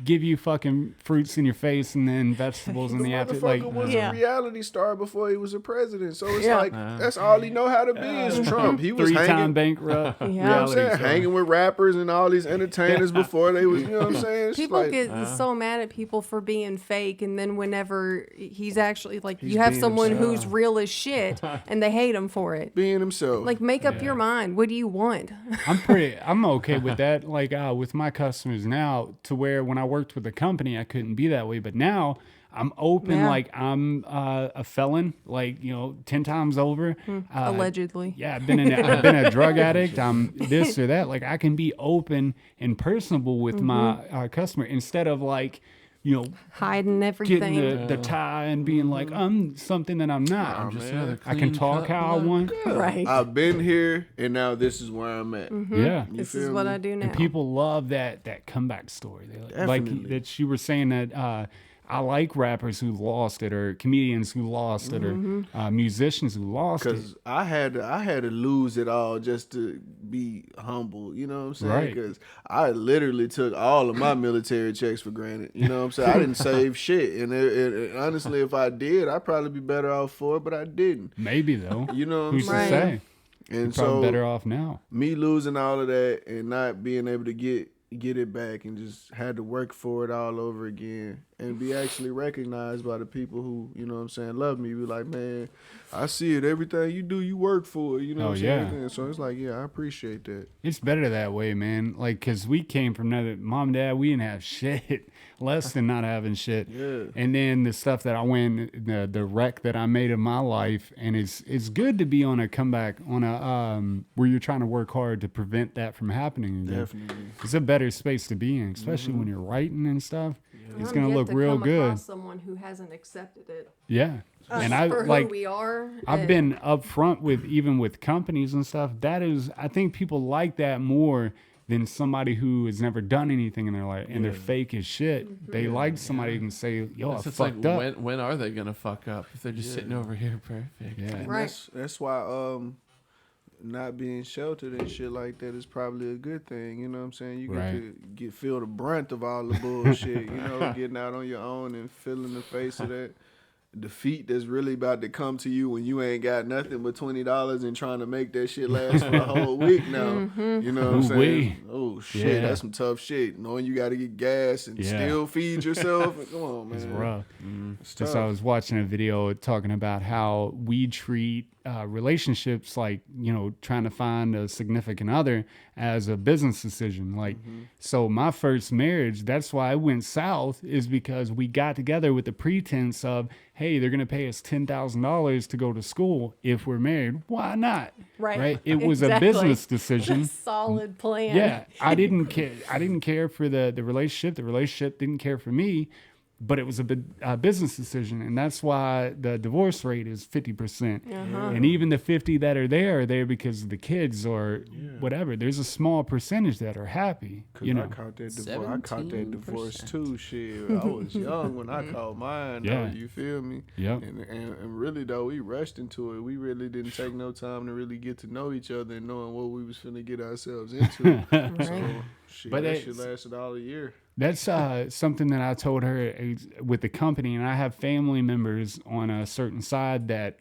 give you fucking fruits in your face and then vegetables in the after. Like Motherfucker was Yeah. a reality star before he was a president. So it's Yeah. like that's all he know how to be is Trump. He was 3-time hanging. bankrupt. Yeah. You know what I'm saying? reality star. Hanging with rappers and all these entertainers before they was, you know what I'm saying? It's People like, get so mad at people for being fake, and then whenever he's actually like, He's you have being someone himself. who's real as shit, and they hate him for it. being himself. Like, make up your mind. What do you want? I'm okay with that. Like with my customers now, to where when I worked with a company, I couldn't be that way. But now I'm open. Yeah. Like I'm a felon, like 10 times over. Allegedly. Yeah, I've been a drug addict. I'm this or that. Like I can be open and personable with my customer instead of like Hiding getting everything. the tie and being like I'm something that I'm not. I'm just man. another I can clean talk cut how I bloke. want. Right. I've been here and now this is where I'm at. Yeah. You This is feel what me? I do now. And people love that comeback story. They like Definitely. that you were saying that I like rappers who lost it or comedians who lost it or musicians who lost it. Because I had to lose it all just to be humble, you know what I'm saying? Right. Because I literally took all of my military checks for granted, you know what I'm saying? I didn't save shit, and honestly, if I did, I'd probably be better off for it, but I didn't. Maybe though. You know what I'm Who's saying? to say? And You're so probably better off now. me losing all of that and not being able to get it back and just had to work for it all over again and be actually recognized by the people who, you know what I'm saying, love me. Be like, man, I see it. Everything you do, you work for it. You know what I'm yeah. saying? And so it's like, yeah, I appreciate that. It's better that way, man. Like, cause we came from another mom, dad. We didn't have shit, less than not having shit. Yeah. And then the stuff that I went, the wreck that I made of my life, and it's good to be on a comeback on a where you're trying to work hard to prevent that from happening again. Definitely. It's a better space to be in, especially when you're writing and stuff. It's I'm gonna yet look to real come good. across someone who hasn't accepted it. Yeah. And I for like who we are. I've been upfront with even with companies and stuff. That is, I think people like that more than somebody who has never done anything in their life and they're fake as shit. They like somebody who can say, yo, I It's fucked like, up. when are they gonna fuck up if they're just sitting over here perfect? Yeah. And Right. that's why not being sheltered and shit like that is probably a good thing. You know what I'm saying? You get to feel the brunt of all the bullshit. You know, getting out on your own and feeling the face of that defeat that's really about to come to you when you ain't got nothing but $20 and trying to make that shit last for a whole week now. You know what I'm saying? Oh shit, that's some tough shit. Knowing you got to get gas and still feed yourself. Come on, man. It's rough. It's Just tough. I was watching a video talking about how we treat relationships like, you know, trying to find a significant other as a business decision. Like, so my first marriage, that's why I went south, is because we got together with the pretense of, hey, they're going to pay us $10,000 to go to school if we're married. Why not? Right. It was a Exactly. business decision. Solid plan. Yeah, I didn't care. I didn't care for the relationship. The relationship didn't care for me, but it was a business decision, and that's why the divorce rate is 50%. And even the 50 that are there because of the kids or whatever. There's a small percentage that are happy. You know, I caught that divorce too. Shit, I was young when I caught mine. Yeah. Though, you feel me? Yep. And really though, we rushed into it. We really didn't take no time to really get to know each other and knowing what we was finna get ourselves into. So shit, But that shit lasted all a year. That's something that I told her with the company, and I have family members on a certain side that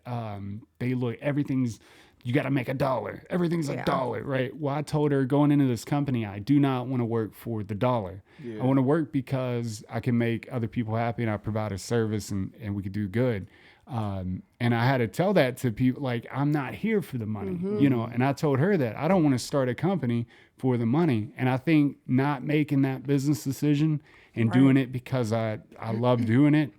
they look, everything's, you got to make $1. Everything's $1, right? Well, I told her going into this company, I do not want to work for the dollar. Yeah. I want to work because I can make other people happy and I provide a service and we could do good. And I had to tell that to people, like, I'm not here for the money, you know, and I told her that I don't want to start a company for the money. And I think not making that business decision and doing it because I love doing it,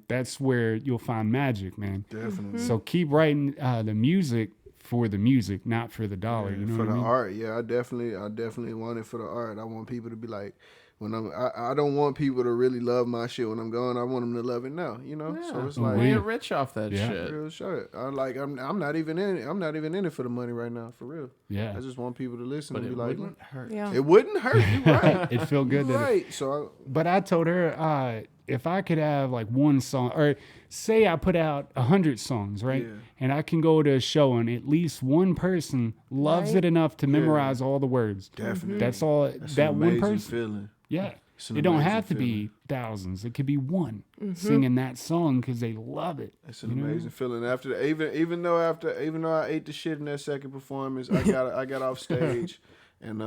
that's where you'll find magic, man. Definitely. So keep writing the music for the music, not for the dollar. You know for what I the mean? art, I definitely want it for the art. I want people to be like, I don't want people to really love my shit when I'm gone. I want them to love it now, you know. Yeah. So it's Oh, like We get rich off that Yeah. shit. real shit. I'm not even in it. I'm not even in it for the money right now, for real. Yeah. I just want people to listen But and it be like, wouldn't hurt. Yeah. it wouldn't hurt. You right. It felt good. You That right. So But I told her if I could have like one song, or say I put out 100 songs, right? Yeah. And I can go to a show and at least one person loves Right. it enough to memorize all the words. definitely. That's all. That's that an one amazing person. feeling. Yeah. It's an It don't amazing have to be thousands. It could be one singing that song because they love it. It's an amazing feeling. After even though I ate the shit in that second performance, I got off stage, and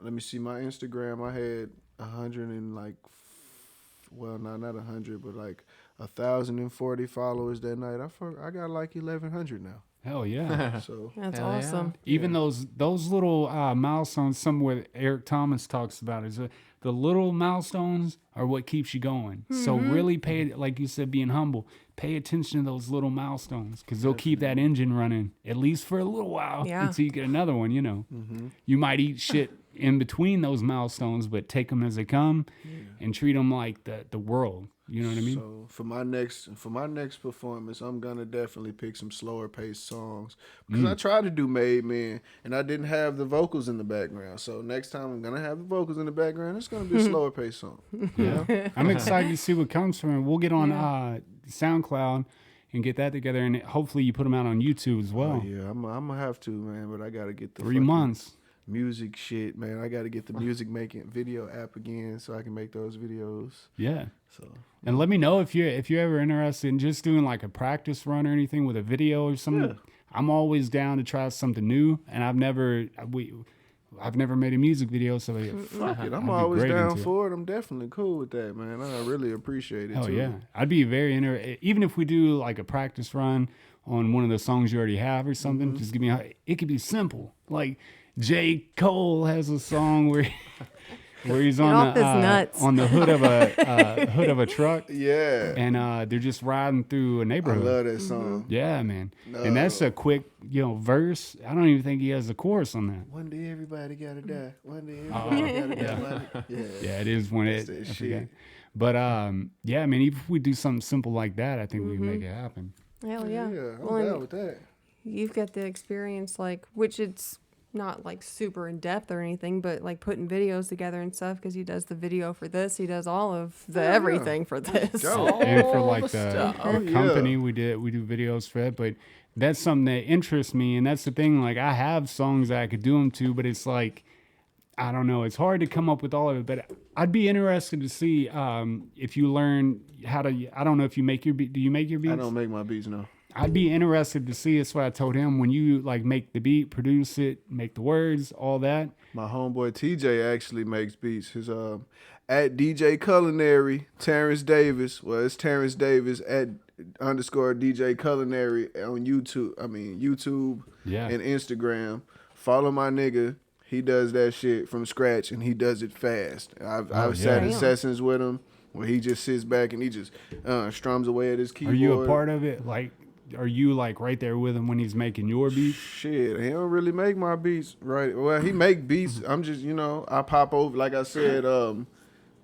let me see my Instagram. I had 100 and like, well, no, not 100, but like 1,040 followers that night. I got like 1,100 now. Hell yeah. So That's Hell yeah. awesome. Even those little milestones, somewhere Eric Thomas talks about is the little milestones are what keeps you going. So really like you said, being humble, pay attention to those little milestones because they'll keep that engine running at least for a little while Yeah. until you get another one. You know, you might eat shit in between those milestones, but take them as they come and treat them like the world. You know what I mean? So for my next performance, I'm gonna definitely pick some slower paced songs because I tried to do Made Men and I didn't have the vocals in the background. So next time I'm gonna have the vocals in the background. It's gonna be a slower paced song. Yeah. I'm excited to see what comes from it. We'll get on SoundCloud and get that together, and hopefully you put them out on YouTube as well. Oh yeah, I'm gonna have to, man. But I gotta get the 3 fucking months. music shit, man. I gotta get the music making video app again so I can make those videos. Yeah. So And let me know if you're ever interested in just doing like a practice run or anything with a video or something. Yeah. I'm always down to try something new, and I've never made a music video, so fuck it, I'd I'm be always great down into it. for it. I'm definitely cool with that, man. I really appreciate it. Oh too. yeah, I'd be very interested. Even if we do like a practice run on one of the songs you already have or something, just give me. It could be simple. Like J. Cole has a song where he's on off the his nuts. on the hood of a truck, Yeah, and they're just riding through a I neighborhood. love that song. Yeah, man. And that's a quick, verse. I don't even think he has a chorus on that. One day everybody gotta die. One day everybody gotta die. Yeah. Yeah, it is when That's it. that I shit. forget. But yeah, I mean, even if we do something simple like that, I think we can make it happen. Hell yeah. Yeah, I'm Well, and down with that. you've got the experience, like, which it's not like super in depth or anything, but like putting videos together and stuff because he does the video for this. He does all of the everything for this. Go. And for All like the the stuff. company, we do videos for that. But that's something that interests me, and that's the thing. Like I have songs that I could do them to, but it's like I don't know. It's hard to come up with all of it. But I'd be interested to see if you learn how to. I don't know if you make your beat. Do you make your beats? I don't make my beats, no. I'd be interested to see. That's what I told him. When you like make the beat, produce it, make the words, all that. My homeboy TJ actually makes beats. His at DJ Culinary, Terrence Davis. Well, it's Terrence Davis at _ DJ Culinary on YouTube. I mean YouTube and Instagram. Follow my nigga. He does that shit from scratch and he does it fast. I've sat in sessions with him where he just sits back and he just strums away at his keyboard. Are you a part of it? Like, are you like right there with him when he's making your beats? Shit, he don't really make my beats, right? Well, he make beats. I'm just, I pop over. Like I said,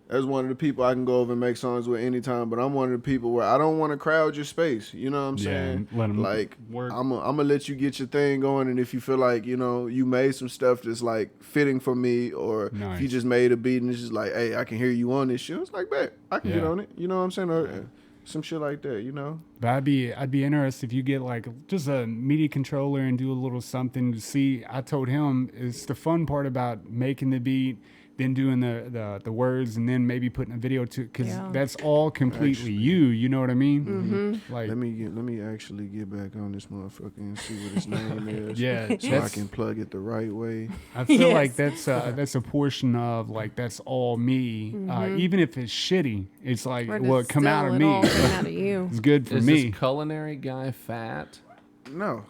as one of the people I can go over and make songs with anytime. But I'm one of the people where I don't want to crowd your space. You know what I'm saying? Let him like work. I'm gonna let you get your thing going, and if you feel like you made some stuff that's like fitting for me, or if you just made a beat and it's just like, hey, I can hear you on this shit. It's like, bet I can get on it. You know what I'm saying? Or, some shit like that, But I'd be interested if you get like just a MIDI controller and do a little something to see. I told him it's the fun part about making the beat, then doing the words, and then maybe putting a video to, because that's all completely you know what I mean? Mm-hmm. Like let me actually get back on this motherfucker and see what his name is. So I can plug it the right way. I feel like that's a portion of like that's all me. Even if it's shitty, it's like what come out of me. All come out of you. It's good for Is me. this culinary guy fat? No.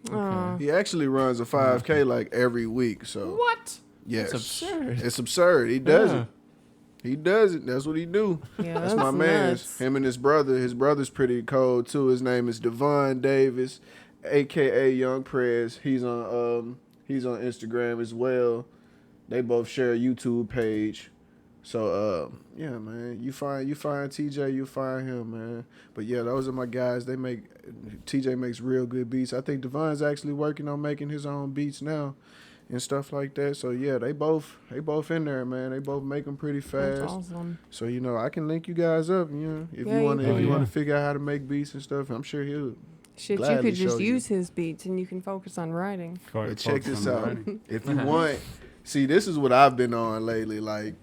Okay. He actually runs a 5K like every week. So What? yes, It's absurd. It's absurd. He does it. He does it. That's what he do. Yeah, that's my man. Him and his brother. His brother's pretty cold too. His name is Devon Davis, aka Young Prez. He's on Instagram as well. They both share a YouTube page. So yeah, man. You find TJ, you find him, man. But yeah, those are my guys. TJ makes real good beats. I think Devon's actually working on making his own beats now. And stuff like that. So yeah, they both in there, man. They both make them pretty fast. That's awesome. So I can link you guys up. If you want to figure out how to make beats and stuff, I'm sure he'll. Shit, you could just use his beats and you can focus on writing. But check this out. If you want, see, this is what I've been on lately. Like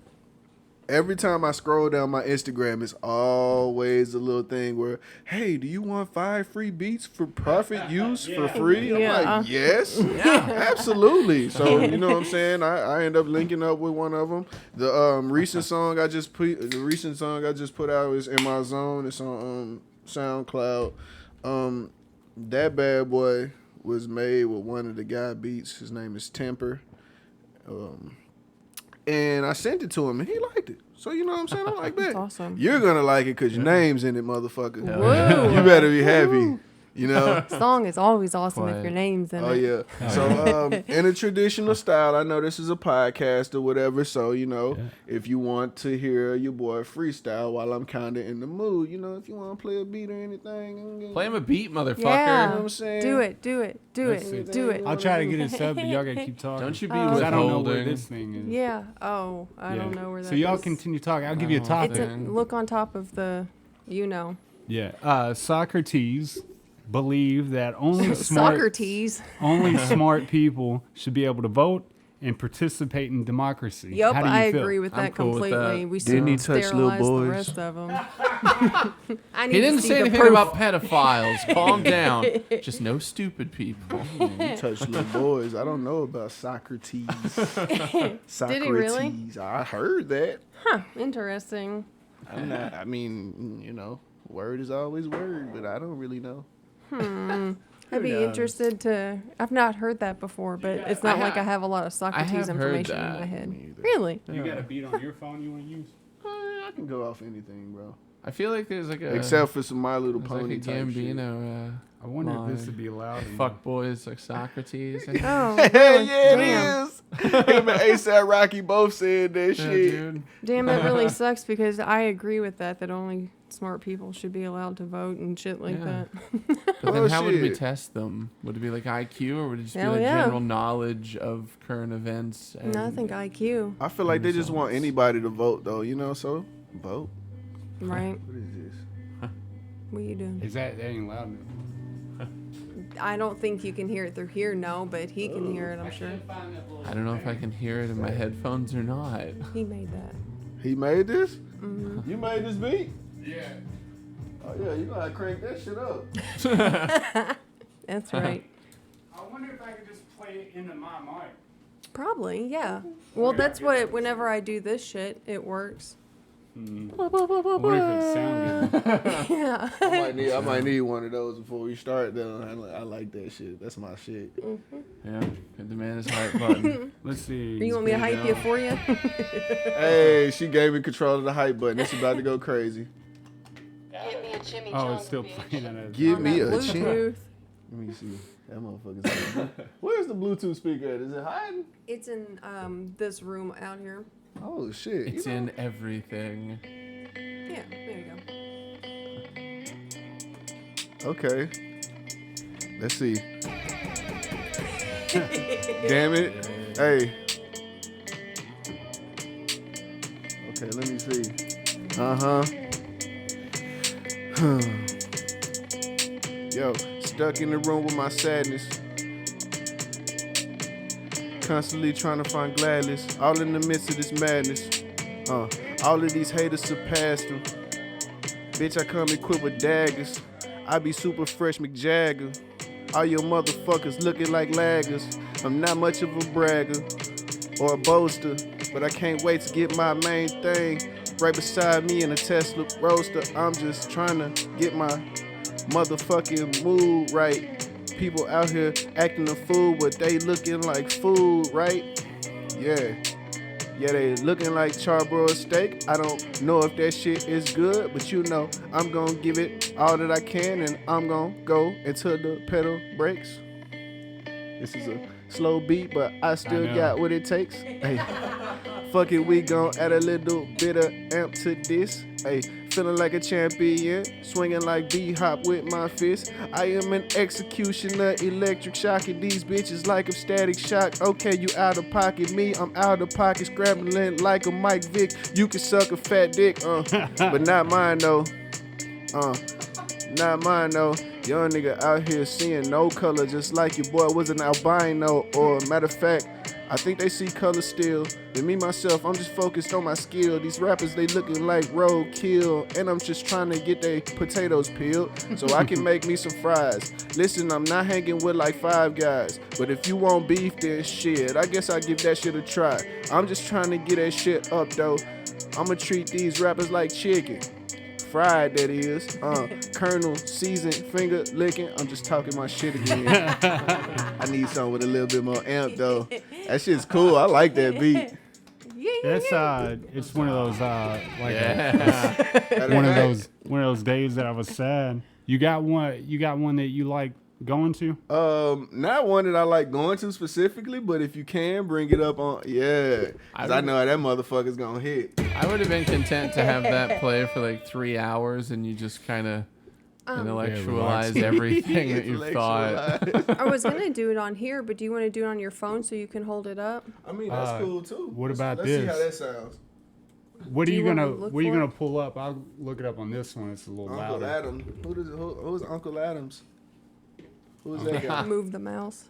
every time I scroll down my Instagram, it's always a little thing where, hey, do you want 5 free beats for profit use for free? I'm like, yes, absolutely. So you know what I'm saying? I end up linking up with one of them. The recent song I just put out is In My Zone. It's on SoundCloud. That bad boy was made with one of the guy beats. His name is Temper. And I sent it to him, and he liked it. So, you know what I'm saying? I'm like, man, awesome. You're going to like it because your name's in it, motherfucker. Woo. You better be happy. Song is always awesome if your name's in it. Oh, yeah. So, in a traditional style, I know this is a podcast or whatever. So, if you want to hear your boy freestyle while I'm kind of in the mood, if you want to play a beat or anything. Play him a beat, motherfucker. Yeah. You know what I'm saying? Do it. I'll try to get it set, but y'all got to keep talking. Don't you be I don't know where withholding. this thing is. Yeah. Oh, I don't know where that is. So y'all continue talking. I'll give you a topic. It's look on top of the, Yeah. Socrates believe that only smart people should be able to vote and participate in democracy. Yep, How do you I feel? agree with that cool with completely. that. We Didn't he should touch little sterilize the boys? rest of them. He didn't say anything about pedophiles. Calm down. Just no stupid people. You touch little boys. I don't know about Socrates. Socrates. Did he really? I heard that. Huh, interesting. Word is always word, but I don't really know. I'd be interested to. I've not heard that before, but it's not like I have a lot of Socrates have heard information in that. my head. Really? You got a beat on your phone you want to use? I can go off anything, bro. I feel like there's like a Except for some My Little there's like Pony a type shit. Gambino. I wonder if this Line. would be allowed. Fuck boys like Socrates. Oh, Hell really? yeah, Damn. it is. Him and ASAP Rocky both said that Yeah, shit. dude. Damn, that really sucks because I agree with that. That only smart people should be allowed to vote and shit like Yeah. that. But Well, then how would we shit. test them? Would it be like IQ, or would it just Hell be like yeah. general knowledge of current events? And No, I think IQ, I feel like they just want Results. anybody to vote, though. You know, so vote. right? What is this? What are you doing? Is that ain't loud enough? I don't think you can hear it through here, no, but he can hear it, I'm sure. I don't know if I can hear it in my headphones or not. He made that. He made this? Mhm. You made this beat? Yeah. Oh, yeah, you gotta crank that shit up. That's right. I wonder if I could just play it into my mic. Probably, yeah. Well, that's what, whenever I do this shit, it works. I wonder if it sounds good. Yeah. I might need one of those before we start, though. I like that shit. That's my shit. Yeah, hit the man his hype button. Let's see. You want me to hype you for you? Hey, she gave me control of the hype button. It's about to go crazy. Give me a Jimmy Oh, Jones it's still bitch. playing on a... Give On me that a chance. Bluetooth. Let me see. That motherfucker's Where's the Bluetooth speaker at? Is it hiding? It's in this room out here. Oh, shit. It's in everything. Yeah, there you go. Okay. Let's see. Damn it. Hey. Okay, let me see. Yo, stuck in the room with my sadness. Constantly trying to find gladness. All in the midst of this madness. All of these haters surpassed them. Bitch, I come equipped with daggers. I be super fresh McJagger. All your motherfuckers looking like laggers. I'm not much of a bragger or a boaster, but I can't wait to get my main thing right beside me in a Tesla Roadster. I'm just trying to get my motherfucking mood right. People out here acting a fool, but they looking like food, right? Yeah. Yeah, they looking like charbroiled steak. I don't know if that shit is good, but you know, I'm gonna give it all that I can, and I'm gonna go until the pedal breaks. This is a slow beat, but I still know. got what it takes. Hey, fuck it, we gon' add a little bit of amp to this. Hey, feeling like a champion, swinging like B-hop with my fist. I am an executioner, electric shocking these bitches like a static shock. Okay, you out of pocket, me, I'm out of pocket, scrambling like a Mike Vick. You can suck a fat dick, but not mine though. Not mine though. Young nigga out here seeing no color, just like your boy was an albino. Or matter of fact, I think they see color still. But me myself, I'm just focused on my skill. These rappers, they looking like roadkill, and I'm just trying to get they potatoes peeled so I can make me some fries. Listen, I'm not hanging with like Five Guys, but if you want beef, then shit, I guess I'll give that shit a try. I'm just trying to get that shit up though. I'ma treat these rappers like chicken. Fried, that is. Colonel, seasoned, finger licking. I'm just talking my shit again. I need something with a little bit more amp, though. That shit's cool. I like that beat. Yeah. That's it's one of those Yeah. one of those days that I was sad. You got one that you like going to? Not one that I like going to specifically, but if you can, bring it up on, yeah. Because I know how that motherfucker's gonna hit. I would have been content to have that play for like 3 hours and you just kind of intellectualize everything that you thought. I was gonna do it on here, but do you want to do it on your phone so you can hold it up? I mean, that's cool, too. What about Let's see how that this? sounds. What are Do you you wanna gonna look What are you for gonna it? pull up? I'll look it up on this one. It's a little Uncle louder. Adam. Who's Uncle Adams? Who's that guy? Move the mouse.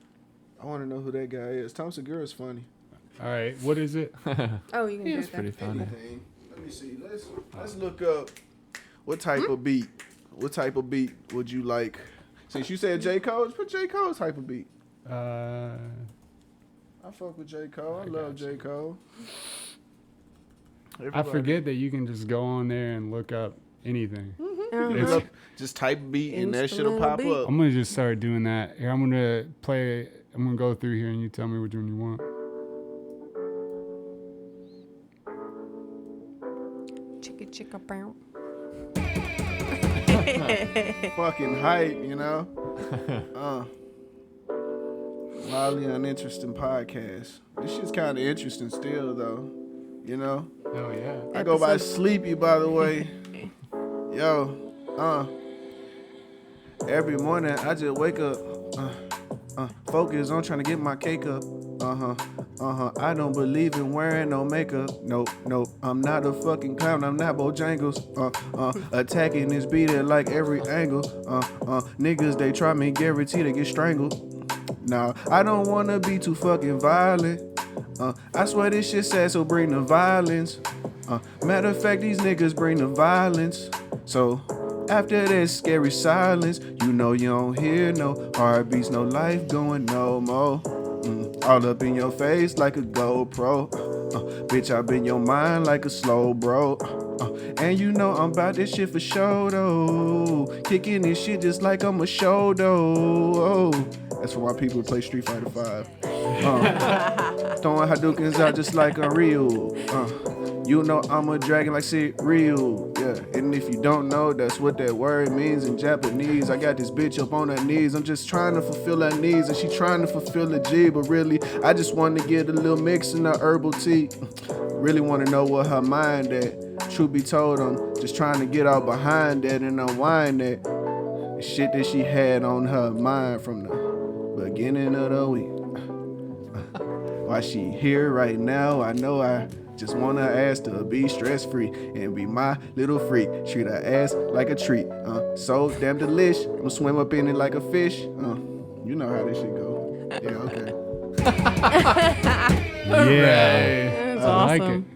I want to know who that guy is. Tom Segura's funny. All right, what is it? Oh, you can He do is it pretty there. funny. Anything. Let me see. Let's look up what type of beat. What type of beat would you like? Since you said J. Cole, put J. Cole's type of beat. I fuck with J. Cole. I love J. Cole. I Everybody. forget that you can just go on there and look up anything. Look up, just type beat and that shit'll pop Instrumental up. I'm gonna just start doing that. Here, I'm gonna go through here and you tell me which one you want. Chicka chicka bow. Fucking hype, you know? Wildy Uninteresting Podcast. This shit's kind of interesting still, though. You know? Oh yeah. I go by Sleepie, by the way. Yo, every morning I just wake up, focus on trying to get my cake up. I don't believe in wearing no makeup. Nope. I'm not a fucking clown. I'm not Bojangles. Attacking this beat at like every angle. Niggas they try me, guarantee they get strangled. Nah, I don't wanna be too fucking violent. I swear this shit sad, so bring the violence. Matter of fact, these niggas bring the violence. So after this scary silence, you know you don't hear no heartbeats, no life going no more. All up in your face like a GoPro. Bitch, I been your mind like a slow bro. And you know I'm about this shit for show though. Kicking this shit just like I'm a show though. That's for why people play Street Fighter 5. Throwing Hadoukens out just like Unreal. You know I'm a dragon like cereal. Yeah, and if you don't know, that's what that word means in Japanese. I got this bitch up on her knees. I'm just trying to fulfill her needs, and she trying to fulfill the G. But really, I just want to get a little mix in her herbal tea. Really want to know what her mind at. Truth be told, I'm just trying to get out behind that and unwind that shit that she had on her mind from the beginning of the week. Why she here right now, I know I just want her ass to be stress-free and be my little freak. Treat her ass like a treat. So damn delish. I'ma swim up in it like a fish. You know how this shit go. Yeah, okay. Yeah. That's I like awesome.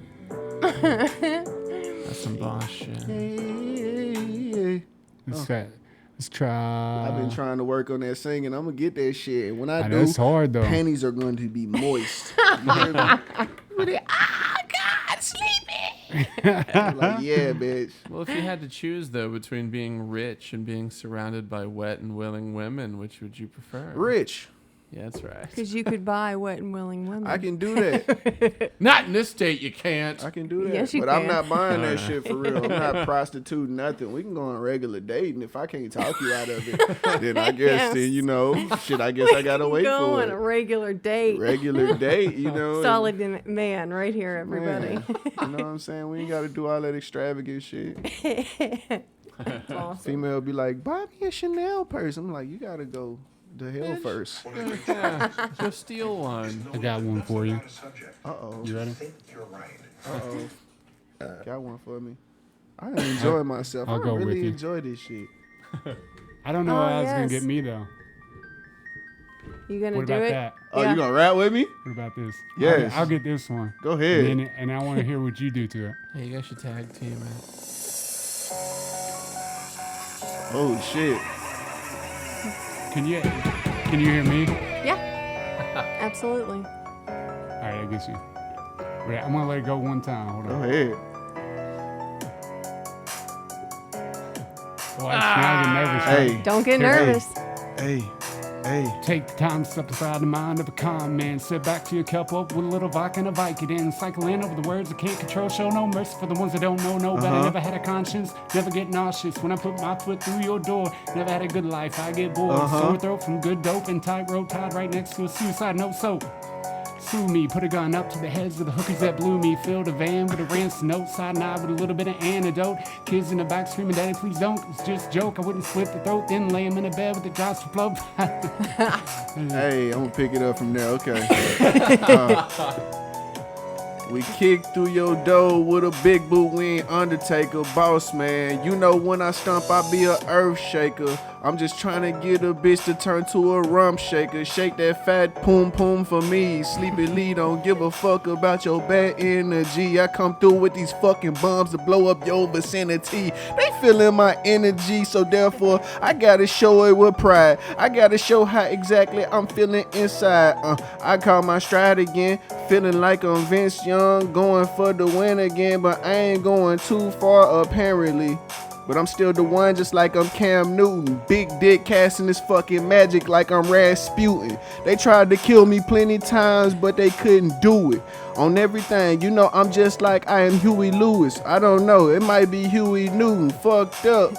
it. That's some boss shit. Let's try. I've been trying to work on that singing. I'm gonna get that shit. And when I do, It's hard though. panties are going to be moist. You hear me? Like, yeah, bitch. Well, if you had to choose though between being rich and being surrounded by wet and willing women, which would you prefer? Rich. Yeah, that's right. Because you could buy wet and willing women. I can do that. Not in this state, you can't. I can do that. Yes, you but I'm can. not buying that shit for real. I'm not prostituting nothing. We can go on a regular date, and if I can't talk you out of it, then I guess, then, you know, shit, I guess I gotta wait Go for on a it. regular date. Regular date, you know. Solid man right here, everybody. Man, you know what I'm saying? We ain't gotta do all that extravagant shit. That's awesome. Female be like, buy me a Chanel purse. I'm like, you gotta go to hell first. Yeah, go steal one. I got one for you. Uh-oh. You ready? Uh-oh. Got one for me. I enjoy myself. I'll I go with really you. enjoy this shit. I don't know Oh, how it's gonna yes. get me though. You gonna What do about it? that? Oh, Yeah. you gonna rap with me? What about this? Yes. I'll get this one. Go ahead. And I want to hear what you do to it. Hey, you guys should tag team it. Oh, shit. Can you hear me? Yeah. Absolutely. All right, I get you. Wait, I'm gonna let it go one time. Hold Go on. ahead. Boy, now I get nervous. Hey. Don't get Here, hey. nervous. Hey. Hey. Take the time to step aside the mind of a calm man. Sit back to your cup up with a little vodka and a Vicodin. Cycle in over the words I can't control. Show no mercy for the ones that don't know no better. Never had a conscience. Never get nauseous when I put my foot through your door. Never had a good life. I get bored. Sore throat from good dope and tightrope tied right next to a suicide note. So sue me. Put a gun up to the heads of the hookers that blew me. Filled a van with a ransom note. Side eye with a little bit of antidote. Kids in the back screaming, Daddy, please don't. It's just a joke. I wouldn't slit the throat. Then lay him in a bed with the Jasper flow. Hey, I'm gonna pick it up from there. Okay. We kick through your door with a big boot. We ain't Undertaker, boss man. You know when I stomp, I be a earth shaker. I'm just trying to get a bitch to turn to a rump shaker. Shake that fat poom poom for me. Sleepy Lee don't give a fuck about your bad energy. I come through with these fucking bombs to blow up your vicinity. They feeling my energy, so therefore I gotta show it with pride. I gotta show how exactly I'm feeling inside. I call my stride again, feeling like I'm Vince Young, going for the win again, but I ain't going too far apparently. But I'm still the one, just like I'm Cam Newton. Big dick casting this fucking magic like I'm Rasputin. They tried to kill me plenty times, but they couldn't do it. On everything, you know I'm just like I am Huey Lewis. I don't know, it might be Huey Newton. Fucked up.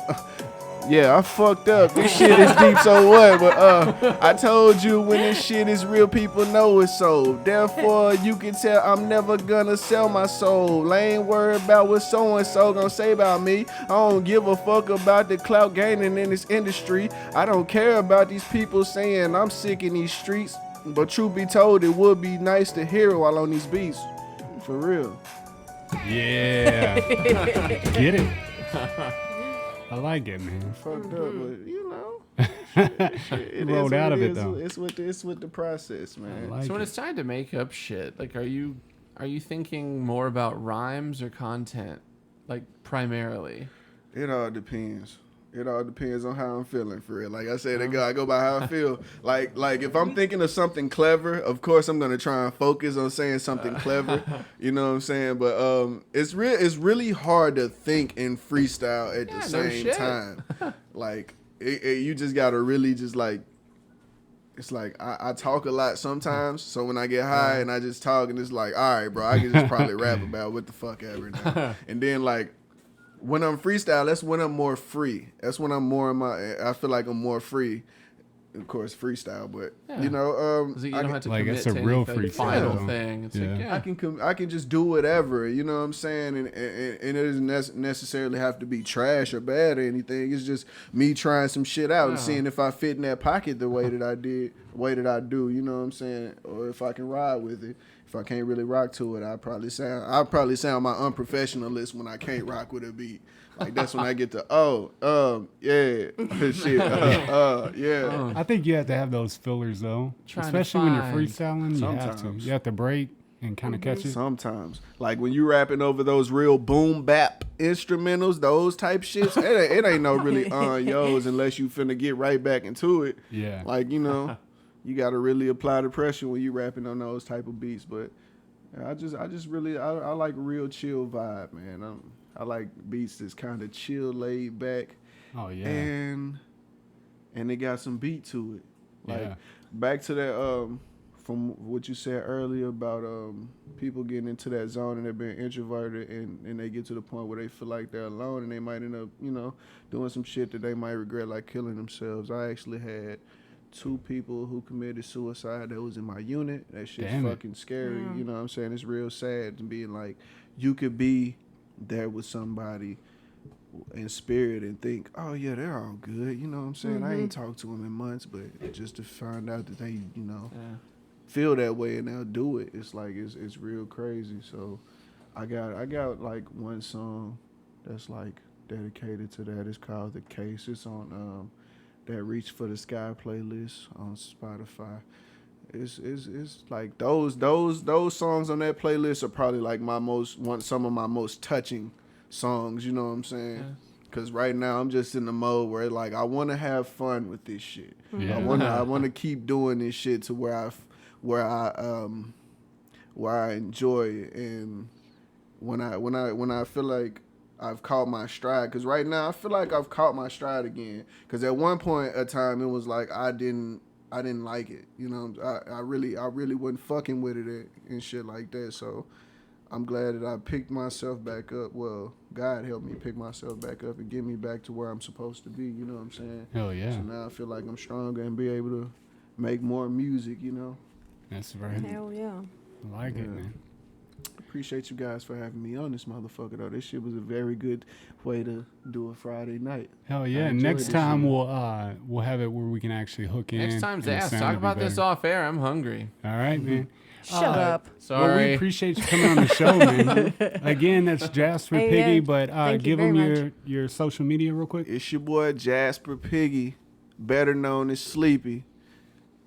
Yeah, I fucked up. This shit is deep, so what? But I told you when this shit is real, people know it's so. Therefore, you can tell I'm never gonna sell my soul. I ain't worried about what so-and-so gonna say about me. I don't give a fuck about the clout gaining in this industry. I don't care about these people saying I'm sick in these streets. But truth be told, it would be nice to hear it while on these beats. For real. Yeah. Get it. I like it, man. Fucked up, but you know, it Rolled is out what of it it, is. though. It's with the process, man. I like So when it. it's time to make up shit, like, are you thinking more about rhymes or content, like primarily? It all depends. It all depends on how I'm feeling, for real. Like I said, I go by how I feel. Like if I'm thinking of something clever, of course I'm gonna try and focus on saying something clever. You know what I'm saying? But it's really hard to think and freestyle at the same time. Like you just gotta really just like. It's like I talk a lot sometimes, so when I get high and I just talk, and it's like, all right, bro, I can just probably rap about what the fuck ever now. And then like. When I'm freestyle, that's when I'm more free. That's when I'm more in my. I feel like I'm more free. Of course, freestyle, but you know, You don't have to like, commit it's a to real any, like, freestyle. final thing. It's like, I can just do whatever. You know what I'm saying? And it doesn't necessarily have to be trash or bad or anything. It's just me trying some shit out and seeing if I fit in that pocket the way that I did, the way that I do. You know what I'm saying? Or if I can ride with it. If I can't really rock to it, I'll probably sound my unprofessionalist when I can't rock with a beat. Like that's when I get to yeah, shit, yeah. I think you have to have those fillers though, Trying to especially when you're find- freestyling. You have to. Sometimes. You have to break and kind of catch it. Sometimes, like when you rapping over those real boom bap instrumentals, those type shits, it ain't no really yos unless you finna get right back into it. Yeah. Like you know. You gotta really apply the pressure when you rapping on those type of beats, but I just really I like real chill vibe, man. I like beats that's kind of chill, laid back, Oh yeah. and they got some beat to it. Like Yeah. back to that from what you said earlier about people getting into that zone and they're being introverted and they get to the point where they feel like they're alone and they might end up doing some shit that they might regret, like killing themselves. I actually had 2 people who committed suicide that was in my unit. That shit's Damn it. fucking scary. You know what I'm saying? It's real sad to be like, you could be there with somebody in spirit and think, oh yeah, they're all good. You know what I'm saying? I ain't talked to them in months, but just to find out that they, feel that way and they'll do it. It's like, it's real crazy. So I got like one song that's like dedicated to that. It's called The Case. It's on, that Reach for the Sky playlist on Spotify. It's like those songs on that playlist are probably like some of my most touching songs, you know what I'm saying? Yeah. Cause right now I'm just in the mode where like I want to have fun with this shit. Yeah. I want to keep doing this shit to where I enjoy it, and when I feel like I've caught my stride, because right now I feel like I've caught my stride again. Because at one point in time it was like I didn't like it, I really wasn't fucking with it and shit like that. So I'm glad that I picked myself back up. Well, God helped me pick myself back up and get me back to where I'm supposed to be. You know what I'm saying? Hell yeah. So now I feel like I'm stronger and be able to make more music. That's right. Hell yeah. I like it, man. Appreciate you guys for having me on this motherfucker though. This shit was a very good way to do a Friday night. Hell yeah. enjoyed Next this time shit. we'll have it where we can actually hook in. Next time's and the ass. sound Talk will be about this better. off air. I'm hungry. All right, man. Shut up. Sorry. Well, we appreciate you coming on the show, man. Again, that's Jasper Hey, Piggee, yeah. but Thank you give them very your social media real quick. It's your boy Jasper Piggee, better known as Sleepie.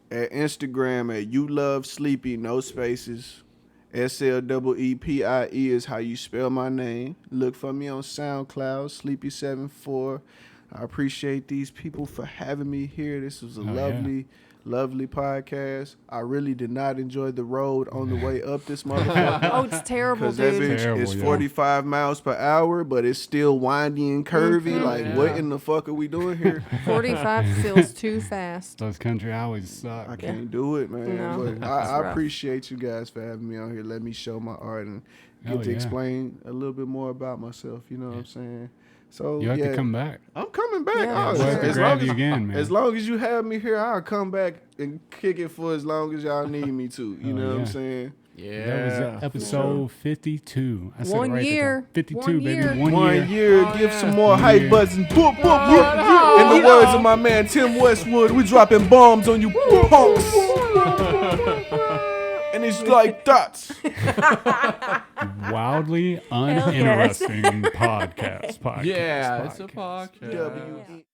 At Instagram at You Love Sleepie, no spaces. SLEEPIE is how you spell my name. Look for me on SoundCloud, Sleepie74. I appreciate these people for having me here. This was a lovely podcast. I really did not enjoy the road on the way up this motherfucker. Oh, it's terrible, Because that dude. bitch Terrible, is yeah. 45 miles per hour, but it's still windy and curvy. Like, what in the fuck are we doing here? 45 feels too fast. Those country highways suck. I can't do it, man. No, But it's I rough. appreciate you guys for having me out here. Let me show my art and Hell get to yeah. explain a little bit more about myself. You know what I'm saying? So You have to come back. I'm coming back. Yeah, Oh, we'll have to grab you again, man. As long as you have me here, I'll come back and kick it for as long as y'all need me to. You know what I'm saying? Yeah. That was episode 52. I said 1 it right year. there. 52, 1 baby. year. 1 year, give some more 1 hype year. buttons. Boop, boop, boop. In the words of my man Tim Westwood, we dropping bombs on you punks. And it's like dots. Wildly uninteresting podcast. Yeah, it's a podcast. W-E